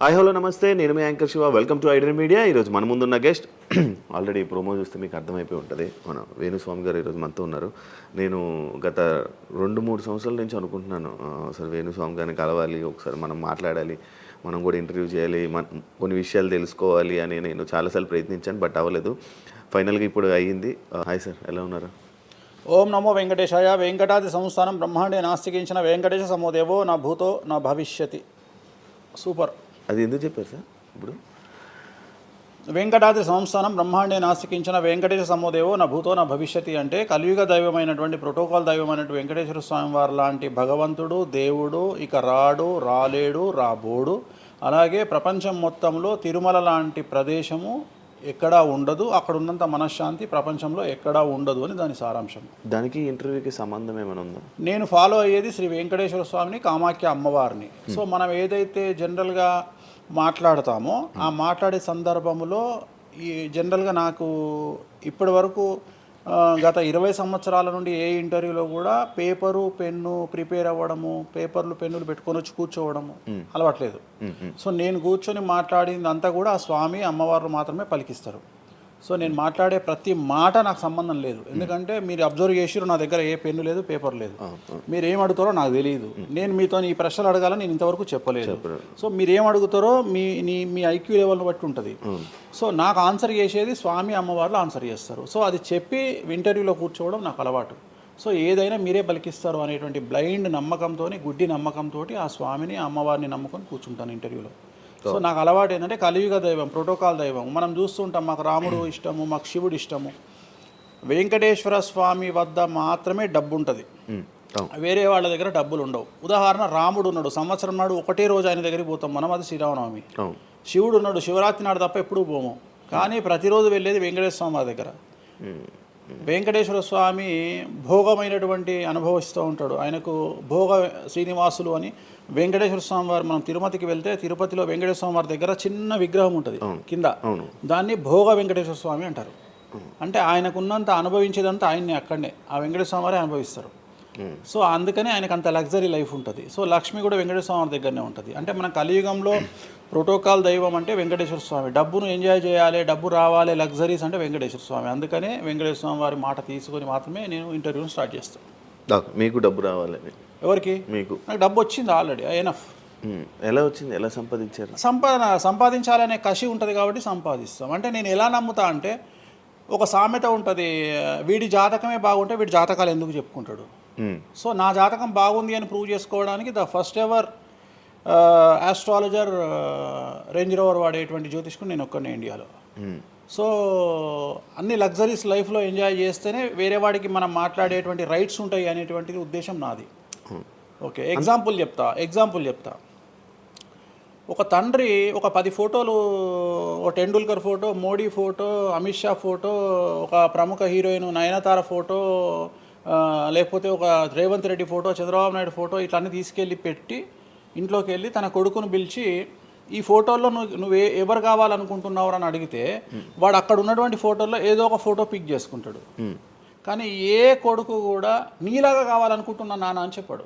Hi hello నమస్తే, నేను మీ anchor Shiva. Welcome to Aiden media. ఈరోజు మన ముందున్న గెస్ట్ ఆల్రెడీ ప్రోమో చూస్తే మీకు అర్థమైపోయి ఉంటుంది, మన వేణుస్వామి గారు ఈరోజు మనతో ఉన్నారు. నేను గత 2-3 సంవత్సరాల నుంచి అనుకుంటున్నాను, అసలు వేణుస్వామి గారిని కలవాలి, ఒకసారి మనం మాట్లాడాలి, మనం కూడా ఇంటర్వ్యూ చేయాలి, కొన్ని విషయాలు తెలుసుకోవాలి అని నేను చాలాసార్లు ప్రయత్నించాను, బట్ అవ్వలేదు. ఫైనల్గా ఇప్పుడు అయ్యింది. హాయ్ సార్, ఎలా ఉన్నారు? ఓం నమో వెంకటేశాయ. వెంకటాది సంస్థానం బ్రహ్మాండే నాస్తికించిన వెంకటేశ సమోదేవో నా భూతో నా భవిష్యతి. సూపర్. అది ఎందుకు చెప్పారు సార్? ఇప్పుడు వెంకటాది సంస్థానం బ్రహ్మాండే నాస్తికించిన వెంకటేశ సమోదేవో నా భూతో నా భవిష్యతి అంటే కలియుగ దైవమైనటువంటి ప్రోటోకాల్ దైవమైనటువంటి వెంకటేశ్వర స్వామి వారు లాంటి భగవంతుడు, దేవుడు ఇక రాడు, రాలేడు, రాబోడు. అలాగే ప్రపంచం మొత్తంలో తిరుమల లాంటి ప్రదేశము ఎక్కడా ఉండదు, అక్కడ ఉన్నంత మనశ్శాంతి ప్రపంచంలో ఎక్కడా ఉండదు అని దాని సారాంశం. దానికి ఇంటర్వ్యూకి సంబంధం ఏమైనా ఉందా? నేను ఫాలో అయ్యేది శ్రీ వెంకటేశ్వర స్వామిని, కామాఖ్య అమ్మవారిని. సో మనం ఏదైతే జనరల్గా మాట్లాడతామో ఆ మాట్లాడే సందర్భంలో ఈ జనరల్గా నాకు ఇప్పటి వరకు గత 20 సంవత్సరాల నుండి ఏ ఇంటర్వ్యూలో కూడా పేపరు పెన్ను ప్రిపేర్ అవ్వడము, పేపర్లు పెన్నులు పెట్టుకొని వచ్చి కూర్చోవడము అలవాట్లేదు. సో నేను కూర్చొని మాట్లాడింది అంతా కూడా ఆ స్వామి అమ్మవారు మాత్రమే పలికిస్తారు. సో నేను మాట్లాడే ప్రతి మాట నాకు సంబంధం లేదు, ఎందుకంటే మీరు అబ్జర్వ్ చేసిరు, నా దగ్గర ఏ పెన్ను లేదు, పేపర్ లేదు. మీరు ఏం అడుగుతారో నాకు తెలియదు, నేను మీతో ఈ ప్రశ్నలు అడగాలని నేను ఇంతవరకు చెప్పలేదు. సో మీరు ఏం అడుగుతారో మీ ఐక్యూ లెవెల్ని బట్టి ఉంటుంది. సో నాకు ఆన్సర్ చేసేది స్వామి అమ్మవార్లు ఆన్సర్ చేస్తారు. సో అది చెప్పి ఇంటర్వ్యూలో కూర్చోవడం నాకు అలవాటు. సో ఏదైనా మీరే పలికిస్తారు అనేటువంటి బ్లైండ్ నమ్మకంతో, గుడ్డి నమ్మకంతో ఆ స్వామిని అమ్మవారిని నమ్ముకొని కూర్చుంటాను ఇంటర్వ్యూలో. సో నాకు అలవాటు ఏంటంటే కలియుగ దైవం, ప్రోటోకాల్ దైవం మనం చూస్తుంటాం. మాకు రాముడు ఇష్టము, మాకు శివుడు ఇష్టము. వెంకటేశ్వర స్వామి వద్ద మాత్రమే డబ్బు ఉంటుంది, వేరే వాళ్ళ దగ్గర డబ్బులు ఉండవు. ఉదాహరణ, రాముడు ఉన్నాడు, సంవత్సరం నాడు ఒకటే రోజు ఆయన దగ్గరికి పోతాం మనం, అది శ్రీరామనవమి. శివుడు ఉన్నాడు, శివరాత్రి నాడు తప్ప ఎప్పుడూ పోము, కానీ ప్రతిరోజు వెళ్ళేది వెంకటేశ్వర స్వామి వారి దగ్గర. వెంకటేశ్వర స్వామి భోగమైనటువంటి అనుభవిస్తూ ఉంటాడు. ఆయనకు భోగ శ్రీనివాసులు అని వెంకటేశ్వర స్వామి వారు, మనం తిరుపతికి వెళ్తే తిరుపతిలో వెంకటేశ్వర స్వామి వారి దగ్గర చిన్న విగ్రహం ఉంటుంది కింద, దాన్ని భోగ వెంకటేశ్వర స్వామి అంటారు. అంటే ఆయనకున్నంత అనుభవించేదంతా ఆయన్ని అక్కడనే ఆ వెంకటేశ్వర స్వామి వారే అనుభవిస్తారు. సో అందుకని ఆయనకు అంత లగ్జరీ లైఫ్ ఉంటుంది. సో లక్ష్మి కూడా వెంకటేశ్వర స్వామి వారి దగ్గరనే ఉంటుంది. అంటే మన కలియుగంలో ప్రోటోకాల్ దైవం అంటే వెంకటేశ్వర స్వామి. డబ్బును ఎంజాయ్ చేయాలి, డబ్బు రావాలి, లగ్జరీస్ అంటే వెంకటేశ్వర స్వామి. అందుకనే వెంకటేశ్వర స్వామి వారి మాట తీసుకొని మాత్రమే నేను ఇంటర్వ్యూని స్టార్ట్ చేస్తాను. మీకు డబ్బు రావాలని? ఎవరికి? మీకు. నాకు డబ్బు వచ్చింది ఆల్రెడీ, ఎనఫ్. ఎలా వచ్చింది? ఎలా సంపాదించారు? సంపాదించాలనే కసి ఉంటుంది కాబట్టి సంపాదిస్తాం. అంటే నేను ఎలా నమ్ముతా అంటే, ఒక సామెత ఉంటుంది, వీడి జాతకమే బాగుంటే వీడి జాతకాలు ఎందుకు చెప్పుకుంటాడు. సో నా జాతకం బాగుంది అని ప్రూవ్ చేసుకోవడానికి the first ever astrologer range rover వాడేటువంటి జ్యోతిష్కుడు నేను ఒక్కనే ఇండియాలో. సో అన్ని లగ్జరీస్ లైఫ్లో ఎంజాయ్ చేస్తేనే వేరే వాడికి మనం మాట్లాడేటువంటి రైట్స్ ఉంటాయి అనేటువంటిది ఉద్దేశం నాది. ఓకే, ఎగ్జాంపుల్ చెప్తా. ఒక తండ్రి ఒక 10 ఫోటోలు, ఒక Tendulkar photo, Modi photo, Amit Shah photo, ఒక ప్రముఖ హీరోయిన్ నయనతార ఫోటో, లేకపోతే ఒక రేవంత్ రెడ్డి ఫోటో, చంద్రబాబు నాయుడు ఫోటో, ఇట్లన్నీ తీసుకెళ్ళి పెట్టి ఇంట్లోకి వెళ్ళి తన కొడుకును పిలిచి, ఈ ఫోటోల్లో నువ్వు ఎవరు కావాలనుకుంటున్నావు అని అడిగితే వాడు అక్కడ ఉన్నటువంటి ఫోటోల్లో ఏదో ఒక ఫోటో పిక్ చేసుకుంటాడు. కానీ ఏ కొడుకు కూడా నీలాగా కావాలనుకుంటున్నా నాన్న అని చెప్పాడు.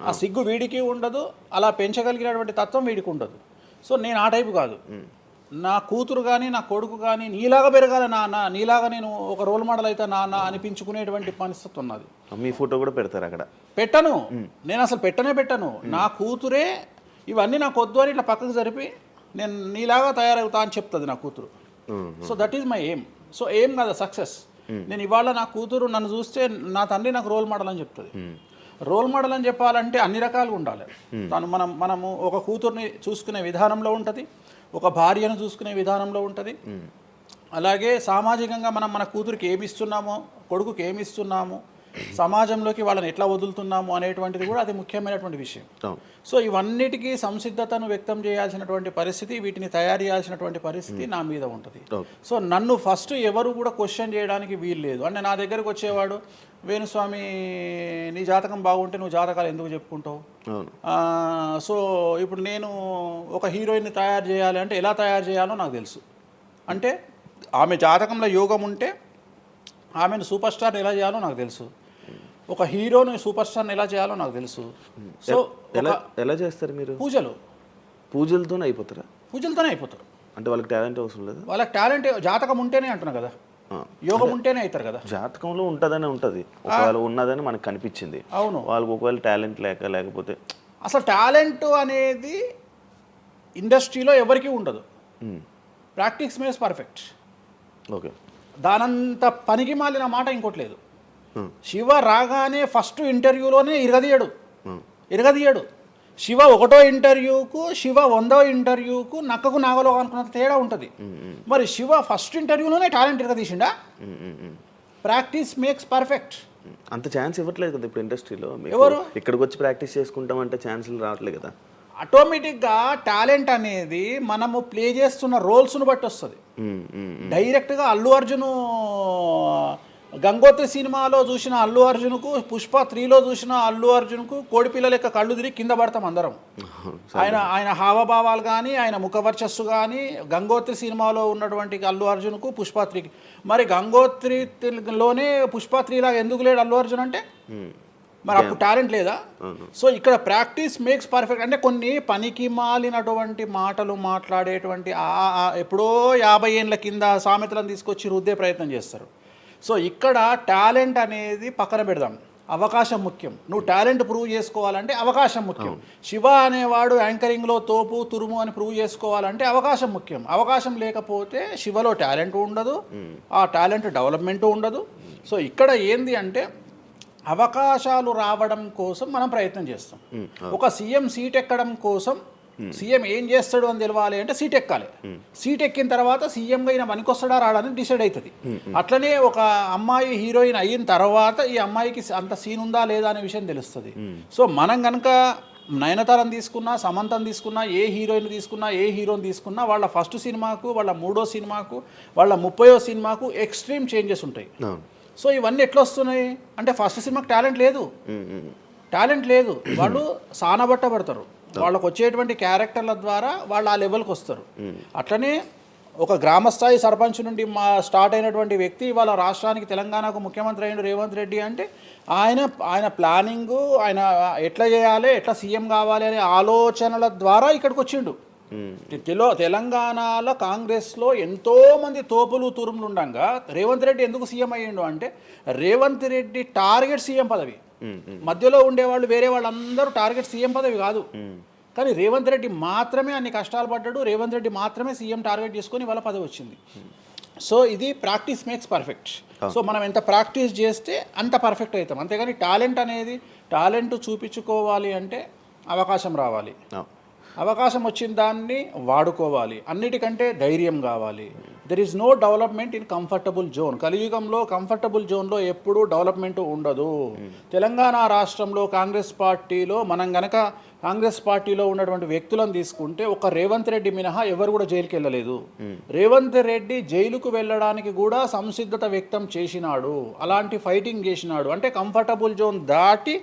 ఆ సిగ్గు వీడికి ఉండదు, అలా పెంచగలిగినటువంటి తత్వం వీడికి ఉండదు. సో నేను ఆ టైపు కాదు. నా కూతురు కానీ నా కొడుకు కానీ నీలాగా పెరగాలి నాన్న, నీలాగా నేను ఒక రోల్ మోడల్ అయితే నాన్న అనిపించుకునేటువంటి పరిస్థితి ఉన్నది. మీ ఫోటో కూడా పెడతారు అక్కడ? పెట్టను, నేను అసలు పెట్టను. నా కూతురే ఇవన్నీ నాకు వద్దు అని ఇట్లా పక్కకు జరిపి నేను నీలాగా తయారవుతా అని చెప్తుంది నా కూతురు. So that is my aim. So aim కదా సక్సెస్. నేను ఇవాళ నా కూతురు నన్ను చూస్తే నా తండ్రి నాకు రోల్ మోడల్ అని చెప్తుంది. రోల్ మోడల్ అని చెప్పాలంటే అన్ని రకాలుగా ఉండాలి. మనము ఒక కూతుర్ని చూసుకునే విధానంలో ఉంటుంది, ఒక భార్యను చూసుకునే విధానంలో ఉంటుంది. అలాగే సామాజికంగా మనం మన కూతురికి ఏమి ఇస్తున్నామో, కొడుకుకి ఏమి ఇస్తున్నాము, సమాజంలోకి వాళ్ళని ఎట్లా వదులుతున్నాము అనేటువంటిది కూడా అది ముఖ్యమైనటువంటి విషయం. సో ఇవన్నిటికీ సంసిద్ధతను వ్యక్తం చేయాల్సినటువంటి పరిస్థితి, వీటిని తయారు చేయాల్సినటువంటి పరిస్థితి నా మీద ఉంటుంది. సో నన్ను ఫస్ట్ ఎవరు కూడా క్వశ్చన్ చేయడానికి వీలు లేదు. అంటే నా దగ్గరకు వచ్చేవాడు, వేణుస్వామి నీ జాతకం బాగుంటే నువ్వు జాతకాలు ఎందుకు చెప్పుకుంటావు? సో ఇప్పుడు నేను ఒక హీరోయిన్ని తయారు చేయాలి అంటే ఎలా తయారు చేయాలో నాకు తెలుసు. అంటే ఆమె జాతకంలో యోగం ఉంటే ఆమెను సూపర్ స్టార్ ఎలా చేయాలో నాకు తెలుసు. ఒక హీరోని సూపర్ స్టార్ని ఎలా చేయాలో నాకు తెలుసు. సో ఎలా ఎలా చేస్తారు మీరు? పూజలతోనే అయిపోతారా? పూజలతోనే అయిపోతారు. అంటే వాళ్ళకి టాలెంట్ అవసరం లేదా? వాళ్ళకి టాలెంట్ జాతకం ఉంటేనే అంటున్నా కదా, యోగం ఉంటేనే అవుతారు కదా. జాతకంలో ఉంటుందని ఉంటుంది, ఒకవేళ ఉన్నదని మనకు కనిపించింది. అవును, వాళ్ళకి ఒకవేళ టాలెంట్ లేకపోతే అసలు టాలెంట్ అనేది ఇండస్ట్రీలో ఎవరికీ ఉండదు. Practice makes perfect. ఓకే, దానంత పనికి మాలిన మాట ఇంకోటి లేదు. శివ రాగానే ఫస్ట్ ఇంటర్వ్యూలోనే ఇరగదీయడు. శివ 1వ ఇంటర్వ్యూకు, శివ 100వ ఇంటర్వ్యూకు నక్కకు నాగలో అనుకున్నంత తేడా ఉంటుంది. మరి శివ ఫస్ట్ ఇంటర్వ్యూలోనే టాలెంట్ ఇరగదీసిండా? Practice makes perfect. అంత ఛాన్స్ ఇవ్వట్లేదు కదా ఇప్పుడు ఇండస్ట్రీలో. ఎవరు ఇక్కడికి వచ్చి ప్రాక్టీస్ చేసుకుంటామంటే ఛాన్సులు రావట్లేదు కదా. ఆటోమేటిక్గా టాలెంట్ అనేది మనము ప్లే చేస్తున్న రోల్స్ను బట్టి వస్తుంది. డైరెక్ట్గా అల్లు అర్జున్ గంగోత్రి సినిమాలో చూసిన అల్లు అర్జున్కు, పుష్ప 3లో చూసిన అల్లు అర్జున్కు కోడిపిల్ల లెక్క కళ్ళు తిరిగి కింద పడతాం అందరం. ఆయన హావభావాలు కానీ, ఆయన ముఖవర్చస్సు కానీ, గంగోత్రి సినిమాలో ఉన్నటువంటి అల్లు అర్జున్కు, పుష్ప 3కి. మరి గంగోత్రిలోనే పుష్ప 3 లాగా ఎందుకు లేడు అల్లు అర్జున్ అంటే? మరి అప్పుడు టాలెంట్ లేదా? సో ఇక్కడ ప్రాక్టీస్ మేక్స్ పర్ఫెక్ట్. అంటే కొన్ని పనికి మాలినటువంటి మాటలు మాట్లాడేటువంటి ఎప్పుడో 50 ఏళ్ళ కింద సామెతలను తీసుకొచ్చి రుద్దే ప్రయత్నం చేస్తారు. సో ఇక్కడ టాలెంట్ అనేది పక్కన పెడదాం, అవకాశం ముఖ్యం. నువ్వు టాలెంట్ ప్రూవ్ చేసుకోవాలంటే అవకాశం ముఖ్యం. శివ అనేవాడు యాంకరింగ్లో తోపు తురుము అని ప్రూవ్ చేసుకోవాలంటే అవకాశం ముఖ్యం. అవకాశం లేకపోతే శివలో టాలెంట్ ఉండదు, ఆ టాలెంట్ డెవలప్మెంట్ ఉండదు. సో ఇక్కడ ఏంది అంటే అవకాశాలు రావడం కోసం మనం ప్రయత్నం చేస్తాం. ఒక సీఎం సీట్ ఎక్కడం కోసం సీఎం ఏం చేస్తాడు అని తెలవాలి అంటే సీట్ ఎక్కాలి. సీట్ ఎక్కిన తర్వాత సీఎంగా ఈయన పనికొస్తాడా రాడని డిసైడ్ అవుతుంది. అట్లనే ఒక అమ్మాయి హీరోయిన్ అయిన తర్వాత ఈ అమ్మాయికి అంత సీన్ ఉందా లేదా అనే విషయం తెలుస్తుంది. సో మనం కనుక నయనతారని తీసుకున్నా, సమంతని తీసుకున్నా, ఏ హీరోయిన్ తీసుకున్నా, ఏ హీరోని తీసుకున్నా, వాళ్ళ ఫస్ట్ సినిమాకు, వాళ్ళ 3వ సినిమాకు, వాళ్ళ 30వ సినిమాకు ఎక్స్ట్రీమ్ చేంజెస్ ఉంటాయి. సో ఇవన్నీ ఎట్లా వస్తున్నాయి అంటే ఫస్ట్ సినిమాకి టాలెంట్ లేదు, వాళ్ళు సానబట్టబడతారు. వాళ్ళకు వచ్చేటువంటి క్యారెక్టర్ల ద్వారా వాళ్ళు ఆ లెవెల్కి వస్తారు. అట్లనే ఒక గ్రామస్థాయి సర్పంచ్ నుండి స్టార్ట్ అయినటువంటి వ్యక్తి వాళ్ళ రాష్ట్రానికి, తెలంగాణకు ముఖ్యమంత్రి అయిన రేవంత్ రెడ్డి అంటే ఆయన ప్లానింగు, ఆయన ఎట్లా చేయాలి, ఎట్లా సీఎం కావాలి అనే ఆలోచనల ద్వారా ఇక్కడికి వచ్చిండు. తెలంగాణలో కాంగ్రెస్లో ఎంతోమంది తోపులు తురుములు ఉండగా రేవంత్ రెడ్డి ఎందుకు సీఎం అయ్యిండు అంటే రేవంత్ రెడ్డి టార్గెట్ సీఎం పదవి. మధ్యలో ఉండేవాళ్ళు వేరే వాళ్ళందరూ టార్గెట్ సీఎం పదవి కాదు. కానీ రేవంత్ రెడ్డి మాత్రమే అన్ని కష్టాలు పడ్డాడు, రేవంత్ రెడ్డి మాత్రమే సీఎం టార్గెట్ చేసుకొని వాళ్ళ పదవి వచ్చింది. సో ఇది ప్రాక్టీస్ మేక్స్ పర్ఫెక్ట్. సో మనం ఎంత ప్రాక్టీస్ చేస్తే అంత పర్ఫెక్ట్ అవుతాం. అంతేగాని టాలెంట్ చూపించుకోవాలి అంటే అవకాశం రావాలి, అవకాశం వచ్చిన దాన్ని వాడుకోవాలి. అన్నిటికంటే ధైర్యం కావాలి. There is no development in comfortable zone. కలియుగంలో కంఫర్టబుల్ జోన్లో ఎప్పుడూ డెవలప్మెంట్ ఉండదు. తెలంగాణ రాష్ట్రంలో కాంగ్రెస్ పార్టీలో మనం గనక కాంగ్రెస్ పార్టీలో ఉన్నటువంటి వ్యక్తులను తీసుకుంటే ఒక రేవంత్ రెడ్డి మినహా ఎవరు కూడా జైలుకి వెళ్ళలేదు. రేవంత్ రెడ్డి జైలుకు వెళ్ళడానికి కూడా సంసిద్ధత వ్యక్తం చేసినాడు, అలాంటి ఫైటింగ్ చేసినాడు. అంటే కంఫర్టబుల్ జోన్ దాటి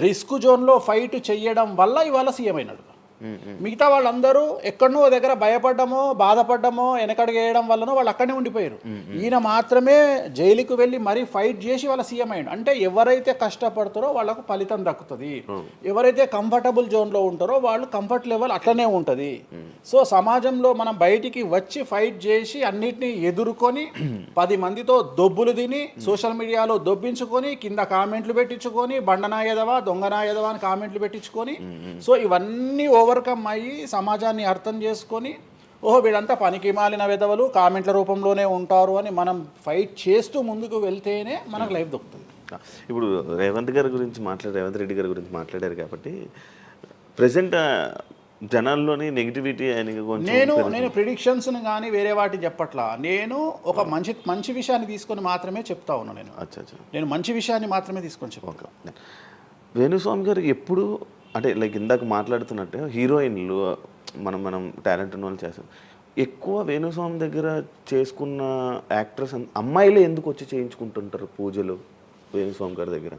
రిస్క్ జోన్లో ఫైట్ చేయడం వల్ల ఇవాళ సీఎం అయినాడు. మిగతా వాళ్ళందరూ ఎక్కడనో దగ్గర భయపడ్డమో, బాధపడ్డమో, వెనకడిగేయడం వల్లనో వాళ్ళు అక్కడనే ఉండిపోయారు. ఈయన మాత్రమే జైలుకు వెళ్ళి మరీ ఫైట్ చేసి వాళ్ళ సీఎం అయ్యాడు. అంటే ఎవరైతే కష్టపడతారో వాళ్ళకు ఫలితం దక్కుతుంది, ఎవరైతే కంఫర్టబుల్ జోన్లో ఉంటారో వాళ్ళు కంఫర్ట్ లెవెల్ అట్లనే ఉంటుంది. సో సమాజంలో మనం బయటికి వచ్చి ఫైట్ చేసి అన్నిటినీ ఎదుర్కొని 10 మందితో దొబ్బులు తిని సోషల్ మీడియాలో దొబ్బించుకొని కింద కామెంట్లు పెట్టించుకొని బండనాయదవా దొంగనాయదవా అని కామెంట్లు పెట్టించుకొని సో ఇవన్నీ ఓవర్కమ్ అయ్యి సమాజాన్ని అర్థం చేసుకొని వీళ్ళంతా పనికి మాలిన వెధవలు కామెంట్ల రూపంలోనే ఉంటారు అని మనం ఫైట్ చేస్తూ ముందుకు వెళ్తేనే మనకు లైఫ్ దొరుకుతుంది. ఇప్పుడు రేవంత్ రెడ్డి గారి గురించి మాట్లాడారు కాబట్టి ప్రజెంట్ జనాల్లోని నెగిటివిటీ నేను ప్రిడిక్షన్స్ని కానీ వేరే వాటిని చెప్పట్లా. నేను ఒక మంచి విషయాన్ని తీసుకొని మాత్రమే చెప్తా ఉన్నాను. నేను మంచి విషయాన్ని మాత్రమే తీసుకొని చెప్తాను. వేణుస్వామి గారు ఎప్పుడు అంటే లైక్ ఇందాక మాట్లాడుతున్నట్టే హీరోయిన్లు మనం టాలెంట్ ఉన్న వాళ్ళు చేస్తాం. ఎక్కువ వేణుస్వామి దగ్గర చేసుకున్న యాక్టర్స్ అమ్మాయిలే ఎందుకు వచ్చి చేయించుకుంటుంటారు పూజలు వేణుస్వామి గారి దగ్గర?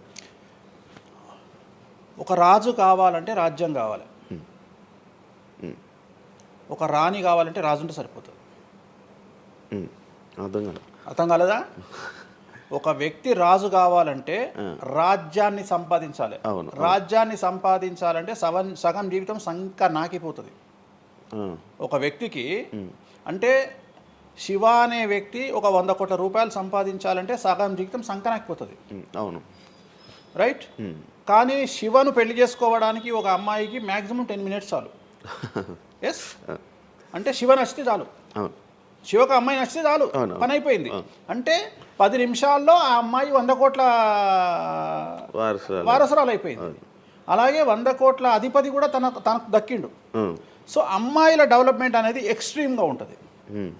ఒక రాజు కావాలంటే రాజ్యం కావాలి, ఒక రాణి కావాలంటే రాజు ఉంటే సరిపోతుంది. అర్థం కాలేదా? ఒక వ్యక్తి రాజు కావాలంటే రాజ్యాన్ని సంపాదించాలి. అవును. రాజ్యాన్ని సంపాదించాలంటే సగం జీవితం సంక నాకిపోతుంది ఒక వ్యక్తికి. అంటే శివ అనే వ్యక్తి ఒక 100 కోట్ల రూపాయలు సంపాదించాలంటే సగం జీవితం సంక నాకిపోతుంది. అవును, రైట్. కానీ శివను పెళ్లి చేసుకోవడానికి ఒక అమ్మాయికి మ్యాక్సిమం 10 మినిట్స్ చాలు. ఎస్, అంటే శివ నచ్చితే చాలు, శివకు అమ్మాయి నచ్చితే చాలు, పని అయిపోయింది. అంటే 10 నిమిషాల్లో ఆ అమ్మాయి 100 కోట్ల వారసురాలు అయిపోయింది. అలాగే 100 కోట్ల అధిపతి కూడా తనకు దక్కిండు. సో అమ్మాయిల డెవలప్మెంట్ అనేది ఎక్స్ట్రీమ్గా ఉంటుంది,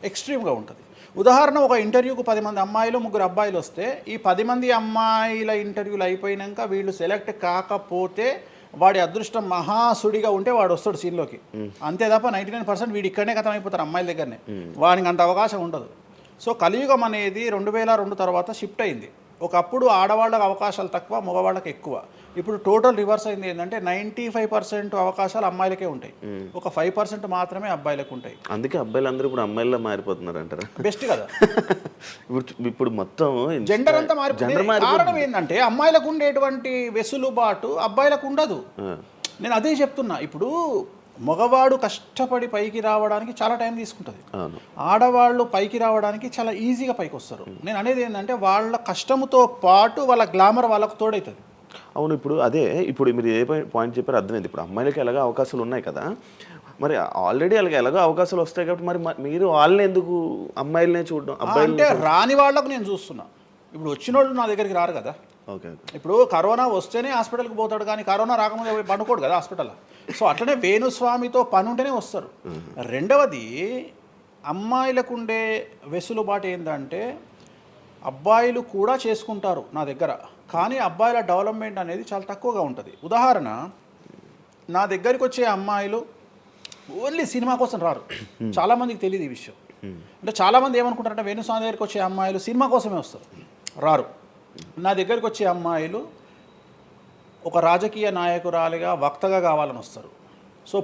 ఎక్స్ట్రీమ్గా ఉంటుంది. ఉదాహరణ, ఒక ఇంటర్వ్యూకు 10 మంది అమ్మాయిలు 3 అబ్బాయిలు వస్తే ఈ 10 మంది అమ్మాయిల ఇంటర్వ్యూలు అయిపోయినాక వీళ్ళు సెలెక్ట్ కాకపోతే వాడి అదృష్టం మహాసుడిగా ఉంటే వాడు వస్తాడు సీన్లోకి. అంతే తప్ప 99% వీడు ఇక్కడనే కథం అయిపోతారు అమ్మాయిల దగ్గరనే, వాడికి అంత అవకాశం ఉండదు. సో కలియుగం అనేది 2002 తర్వాత షిఫ్ట్ అయింది. ఒకప్పుడు ఆడవాళ్ళకి అవకాశాలు తక్కువ, మగవాళ్ళకి ఎక్కువ. ఇప్పుడు టోటల్ రివర్స్ అయింది. ఏంటంటే 95% అవకాశాలు అమ్మాయిలకే ఉంటాయి, ఒక 5% మాత్రమే అబ్బాయిలకు ఉంటాయి. అందుకే అబ్బాయిలు అందరూ ఇప్పుడు అమ్మాయిలా మారిపోతున్నారు అంటారా? బెస్ట్ కదా. ఇప్పుడు మొత్తం జెండర్ అంతా మారిపోయింది. కారణం ఏంటంటే అమ్మాయిలకు ఉండేటువంటి వెసులుబాటు అబ్బాయిలకు ఉండదు. నేను అదే చెప్తున్నా. ఇప్పుడు మగవాడు కష్టపడి పైకి రావడానికి చాలా టైం తీసుకుంటుంది, ఆడవాళ్ళు పైకి రావడానికి చాలా ఈజీగా పైకి వస్తారు. నేను అనేది ఏంటంటే వాళ్ళ కష్టంతో పాటు వాళ్ళ గ్లామర్ వాళ్ళకు తోడవుతుంది. అవును, ఇప్పుడు మీరు ఏ పాయింట్ చెప్పారో అర్థమైంది. ఇప్పుడు అమ్మాయిలకి ఎలాగో అవకాశాలు ఉన్నాయి కదా, మరి ఆల్రెడీ వాళ్ళకి ఎలాగో అవకాశాలు వస్తాయి కాబట్టి మరి మీరు వాళ్ళని ఎందుకు అమ్మాయిలనే చూడడం? అంటే రాని వాళ్ళకు నేను చూస్తున్నా. ఇప్పుడు వచ్చిన వాళ్ళు నా దగ్గరికి రారు కదా. ఓకే, ఇప్పుడు కరోనా వస్తేనే హాస్పిటల్కి పోతాడు, కానీ కరోనా రాకముందు పండుకోడు కదా హాస్పిటల్లో. సో అట్లనే వేణుస్వామితో పని ఉంటేనే వస్తారు. రెండవది, అమ్మాయిలకు ఉండే వెసులుబాటు ఏంటంటే అబ్బాయిలు కూడా చేసుకుంటారు నా దగ్గర, కానీ అబ్బాయిల డెవలప్మెంట్ అనేది చాలా తక్కువగా ఉంటుంది. ఉదాహరణ, నా దగ్గరికి వచ్చే అమ్మాయిలు ఓన్లీ సినిమా కోసం రారు. చాలామందికి తెలియదు ఈ విషయం. అంటే చాలామంది ఏమనుకుంటారంటే వేణుస్వామి దగ్గరికి వచ్చే అమ్మాయిలు సినిమా కోసమే వస్తారు, రారు. నా దగ్గరికి వచ్చే అమ్మాయిలు ఒక రాజకీయ నాయకురాలిగా వక్తగా కావాలని వస్తారు. సో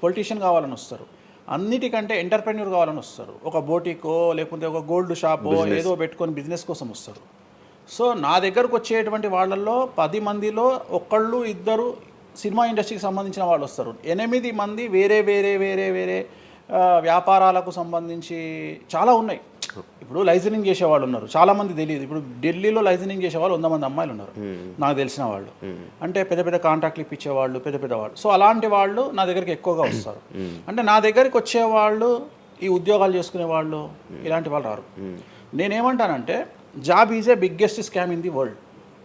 పొలిటీషియన్ కావాలని వస్తారు. అన్నిటికంటే ఎంటర్ప్రెన్యూర్ కావాలని వస్తారు. ఒక బోటికో లేకపోతే ఒక గోల్డ్ షాపో ఏదో పెట్టుకొని బిజినెస్ కోసం వస్తారు. సో నా దగ్గరకు వచ్చేటువంటి వాళ్ళల్లో 10 మందిలో 1-2 సినిమా ఇండస్ట్రీకి సంబంధించిన వాళ్ళు వస్తారు. 8 మంది వేరే వేరే వేరే వేరే వ్యాపారాలకు సంబంధించి చాలా ఉన్నాయి. ఇప్పుడు లైసెన్సింగ్ చేసేవాళ్ళు ఉన్నారు, చాలామంది తెలియదు. ఇప్పుడు ఢిల్లీలో లైసెన్సింగ్ చేసేవాళ్ళు 100 మంది అమ్మాయిలు ఉన్నారు నాకు తెలిసిన వాళ్ళు. అంటే పెద్ద పెద్ద కాంట్రాక్ట్లు ఇప్పించేవాళ్ళు, పెద్ద పెద్ద వాళ్ళు. సో అలాంటి వాళ్ళు నా దగ్గరికి ఎక్కువగా వస్తారు. అంటే నా దగ్గరికి వచ్చేవాళ్ళు ఈ ఉద్యోగాలు చేసుకునే వాళ్ళు, ఇలాంటి వాళ్ళు రారు. నేనేమంటానంటే job is a biggest scam in the world.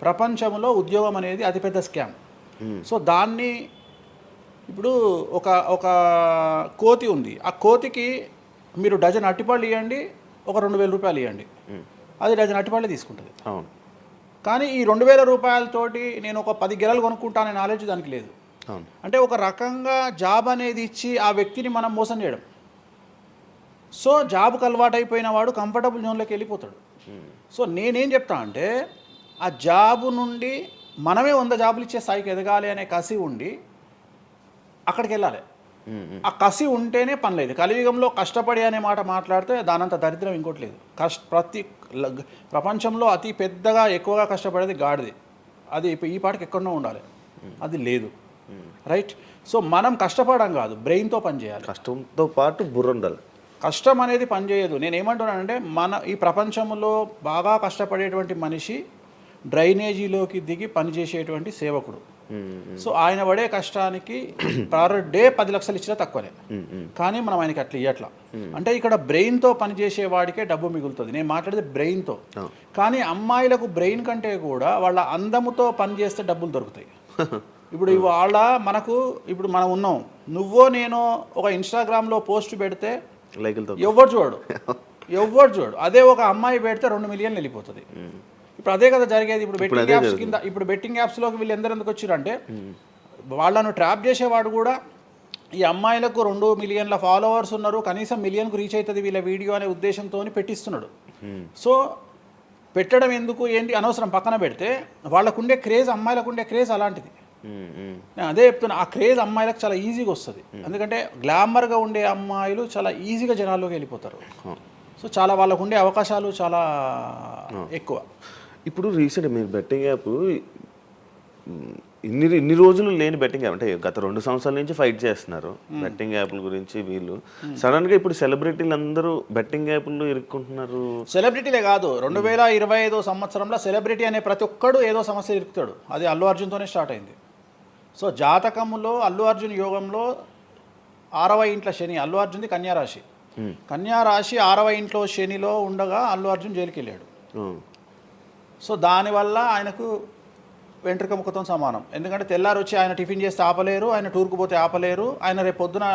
ప్రపంచంలో ఉద్యోగం అనేది అతిపెద్ద స్కామ్. సో దాన్ని ఇప్పుడు ఒక కోతి ఉంది, ఆ కోతికి మీరు డజన్ అట్టిపళ్ళు ఇవ్వండి, ఒక 2000 రూపాయలు ఇవ్వండి, అది డజన్ అట్టిపళ్ళే తీసుకుంటుంది. కానీ ఈ 2000 రూపాయలతోటి నేను ఒక 10 గెలలు కొనుక్కుంటాననే నాలెడ్జ్ దానికి లేదు. అంటే ఒక రకంగా జాబ్ అనేది ఇచ్చి ఆ వ్యక్తిని మనం మోసం చేయడం. సో జాబ్కి అలవాటు అయిపోయిన వాడు కంఫర్టబుల్ జోన్లోకి వెళ్ళిపోతాడు. సో నేనేం చెప్తా అంటే ఆ జాబు నుండి మనమే 100 జాబులు ఇచ్చే స్థాయికి ఎదగాలి అనే కసి ఉండి అక్కడికి వెళ్ళాలి. ఆ కసి ఉంటేనే పని లేదు. కలియుగంలో కష్టపడి అనే మాట మాట్లాడితే దానంత దరిద్రం ఇంకోటి లేదు. ప్రపంచంలో అతి పెద్దగా ఎక్కువగా కష్టపడేది గాడిది. అది ఈ పాటికి ఎక్కడో ఉండాలి, అది లేదు. రైట్. సో మనం కష్టపడడం కాదు, బ్రెయిన్తో పని చేయాలి. కష్టంతో పాటు బుర్ర ఉండాలి. కష్టం అనేది పనిచేయదు. నేను ఏమంటున్నానంటే ఈ ప్రపంచంలో బాగా కష్టపడేటువంటి మనిషి డ్రైనేజీలోకి దిగి పనిచేసేటువంటి సేవకుడు. సో ఆయన పడే కష్టానికి పర్ డే 10 లక్షలు ఇచ్చినా తక్కువనే, కానీ మనం ఆయనకి అట్లా ఇవ్వట్లా. అంటే ఇక్కడ బ్రెయిన్తో పనిచేసే వాడికే డబ్బు మిగులుతుంది. నేను మాట్లాడేది బ్రెయిన్తో. కానీ అమ్మాయిలకు బ్రెయిన్ కంటే కూడా వాళ్ళ అందముతో పనిచేస్తే డబ్బులు దొరుకుతాయి. ఇప్పుడు వాళ్ళ ఇప్పుడు మనం ఉన్నాం, నువ్వో నేను ఒక ఇన్స్టాగ్రామ్లో పోస్ట్ పెడితే ఎవరు చూడు. అదే ఒక అమ్మాయి పెడితే 2 మిలియన్లు వెళ్ళిపోతుంది. ఇప్పుడు అదే కదా జరిగేది. ఇప్పుడు బెట్టింగ్ యాప్స్లోకి వీళ్ళు ఎందుకు వచ్చారంటే వాళ్ళను ట్రాప్ చేసేవాడు కూడా ఈ అమ్మాయిలకు 2 మిలియన్ల ఫాలోవర్స్ ఉన్నారు, కనీసం మిలియన్కు రీచ్ అవుతుంది వీళ్ళ వీడియో అనే ఉద్దేశంతో పెట్టిస్తున్నాడు. సో పెట్టడం ఎందుకు ఏంటి అనవసరం పక్కన పెడితే వాళ్ళకుండే క్రేజ్, అమ్మాయిలకు ఉండే క్రేజ్ అలాంటిది. నేను అదే చెప్తున్నా, ఆ క్రేజ్ అమ్మాయిలకు చాలా ఈజీగా వస్తుంది. ఎందుకంటే గ్లామర్గా ఉండే అమ్మాయిలు చాలా ఈజీగా జనాల్లోకి వెళ్ళిపోతారు. సో చాలా వాళ్ళకు ఉండే అవకాశాలు చాలా ఎక్కువ. ఇప్పుడు రీసెంట్ మీరు బెట్టింగ్ యాప్ ఇన్ని రోజులు లేని బెట్టింగ్ యాప్ అంటే గత 2 సంవత్సరాల నుంచి ఫైట్ చేస్తున్నారు బెట్టింగ్ యాప్ల గురించి. వీళ్ళు సడన్ గా ఇప్పుడు సెలబ్రిటీలు అందరూ బెట్టింగ్ యాప్లు ఇరుక్కుంటున్నారు. సెలబ్రిటీలే కాదు, 2025 సంవత్సరంలో సెలబ్రిటీ అనే ప్రతి ఒక్కడు ఏదో సమస్య ఇరుకుతాడు. అది అల్లు అర్జున్తోనే స్టార్ట్ అయింది. సో జాతకంలో అల్లు అర్జున్ యోగంలో 6వ ఇంట్లో శని, అల్లు అర్జున్ది కన్యారాశి. కన్యారాశి 6వ ఇంట్లో శనిలో ఉండగా అల్లు అర్జున్ జైలుకి వెళ్ళాడు. సో దానివల్ల ఆయనకు వెంట్రుక ముఖతో సమానం. ఎందుకంటే తెల్లారు వచ్చి ఆయన టిఫిన్ చేస్తే ఆపలేరు, ఆయన టూర్కు పోతే ఆపలేరు, ఆయన రేపు పొద్దున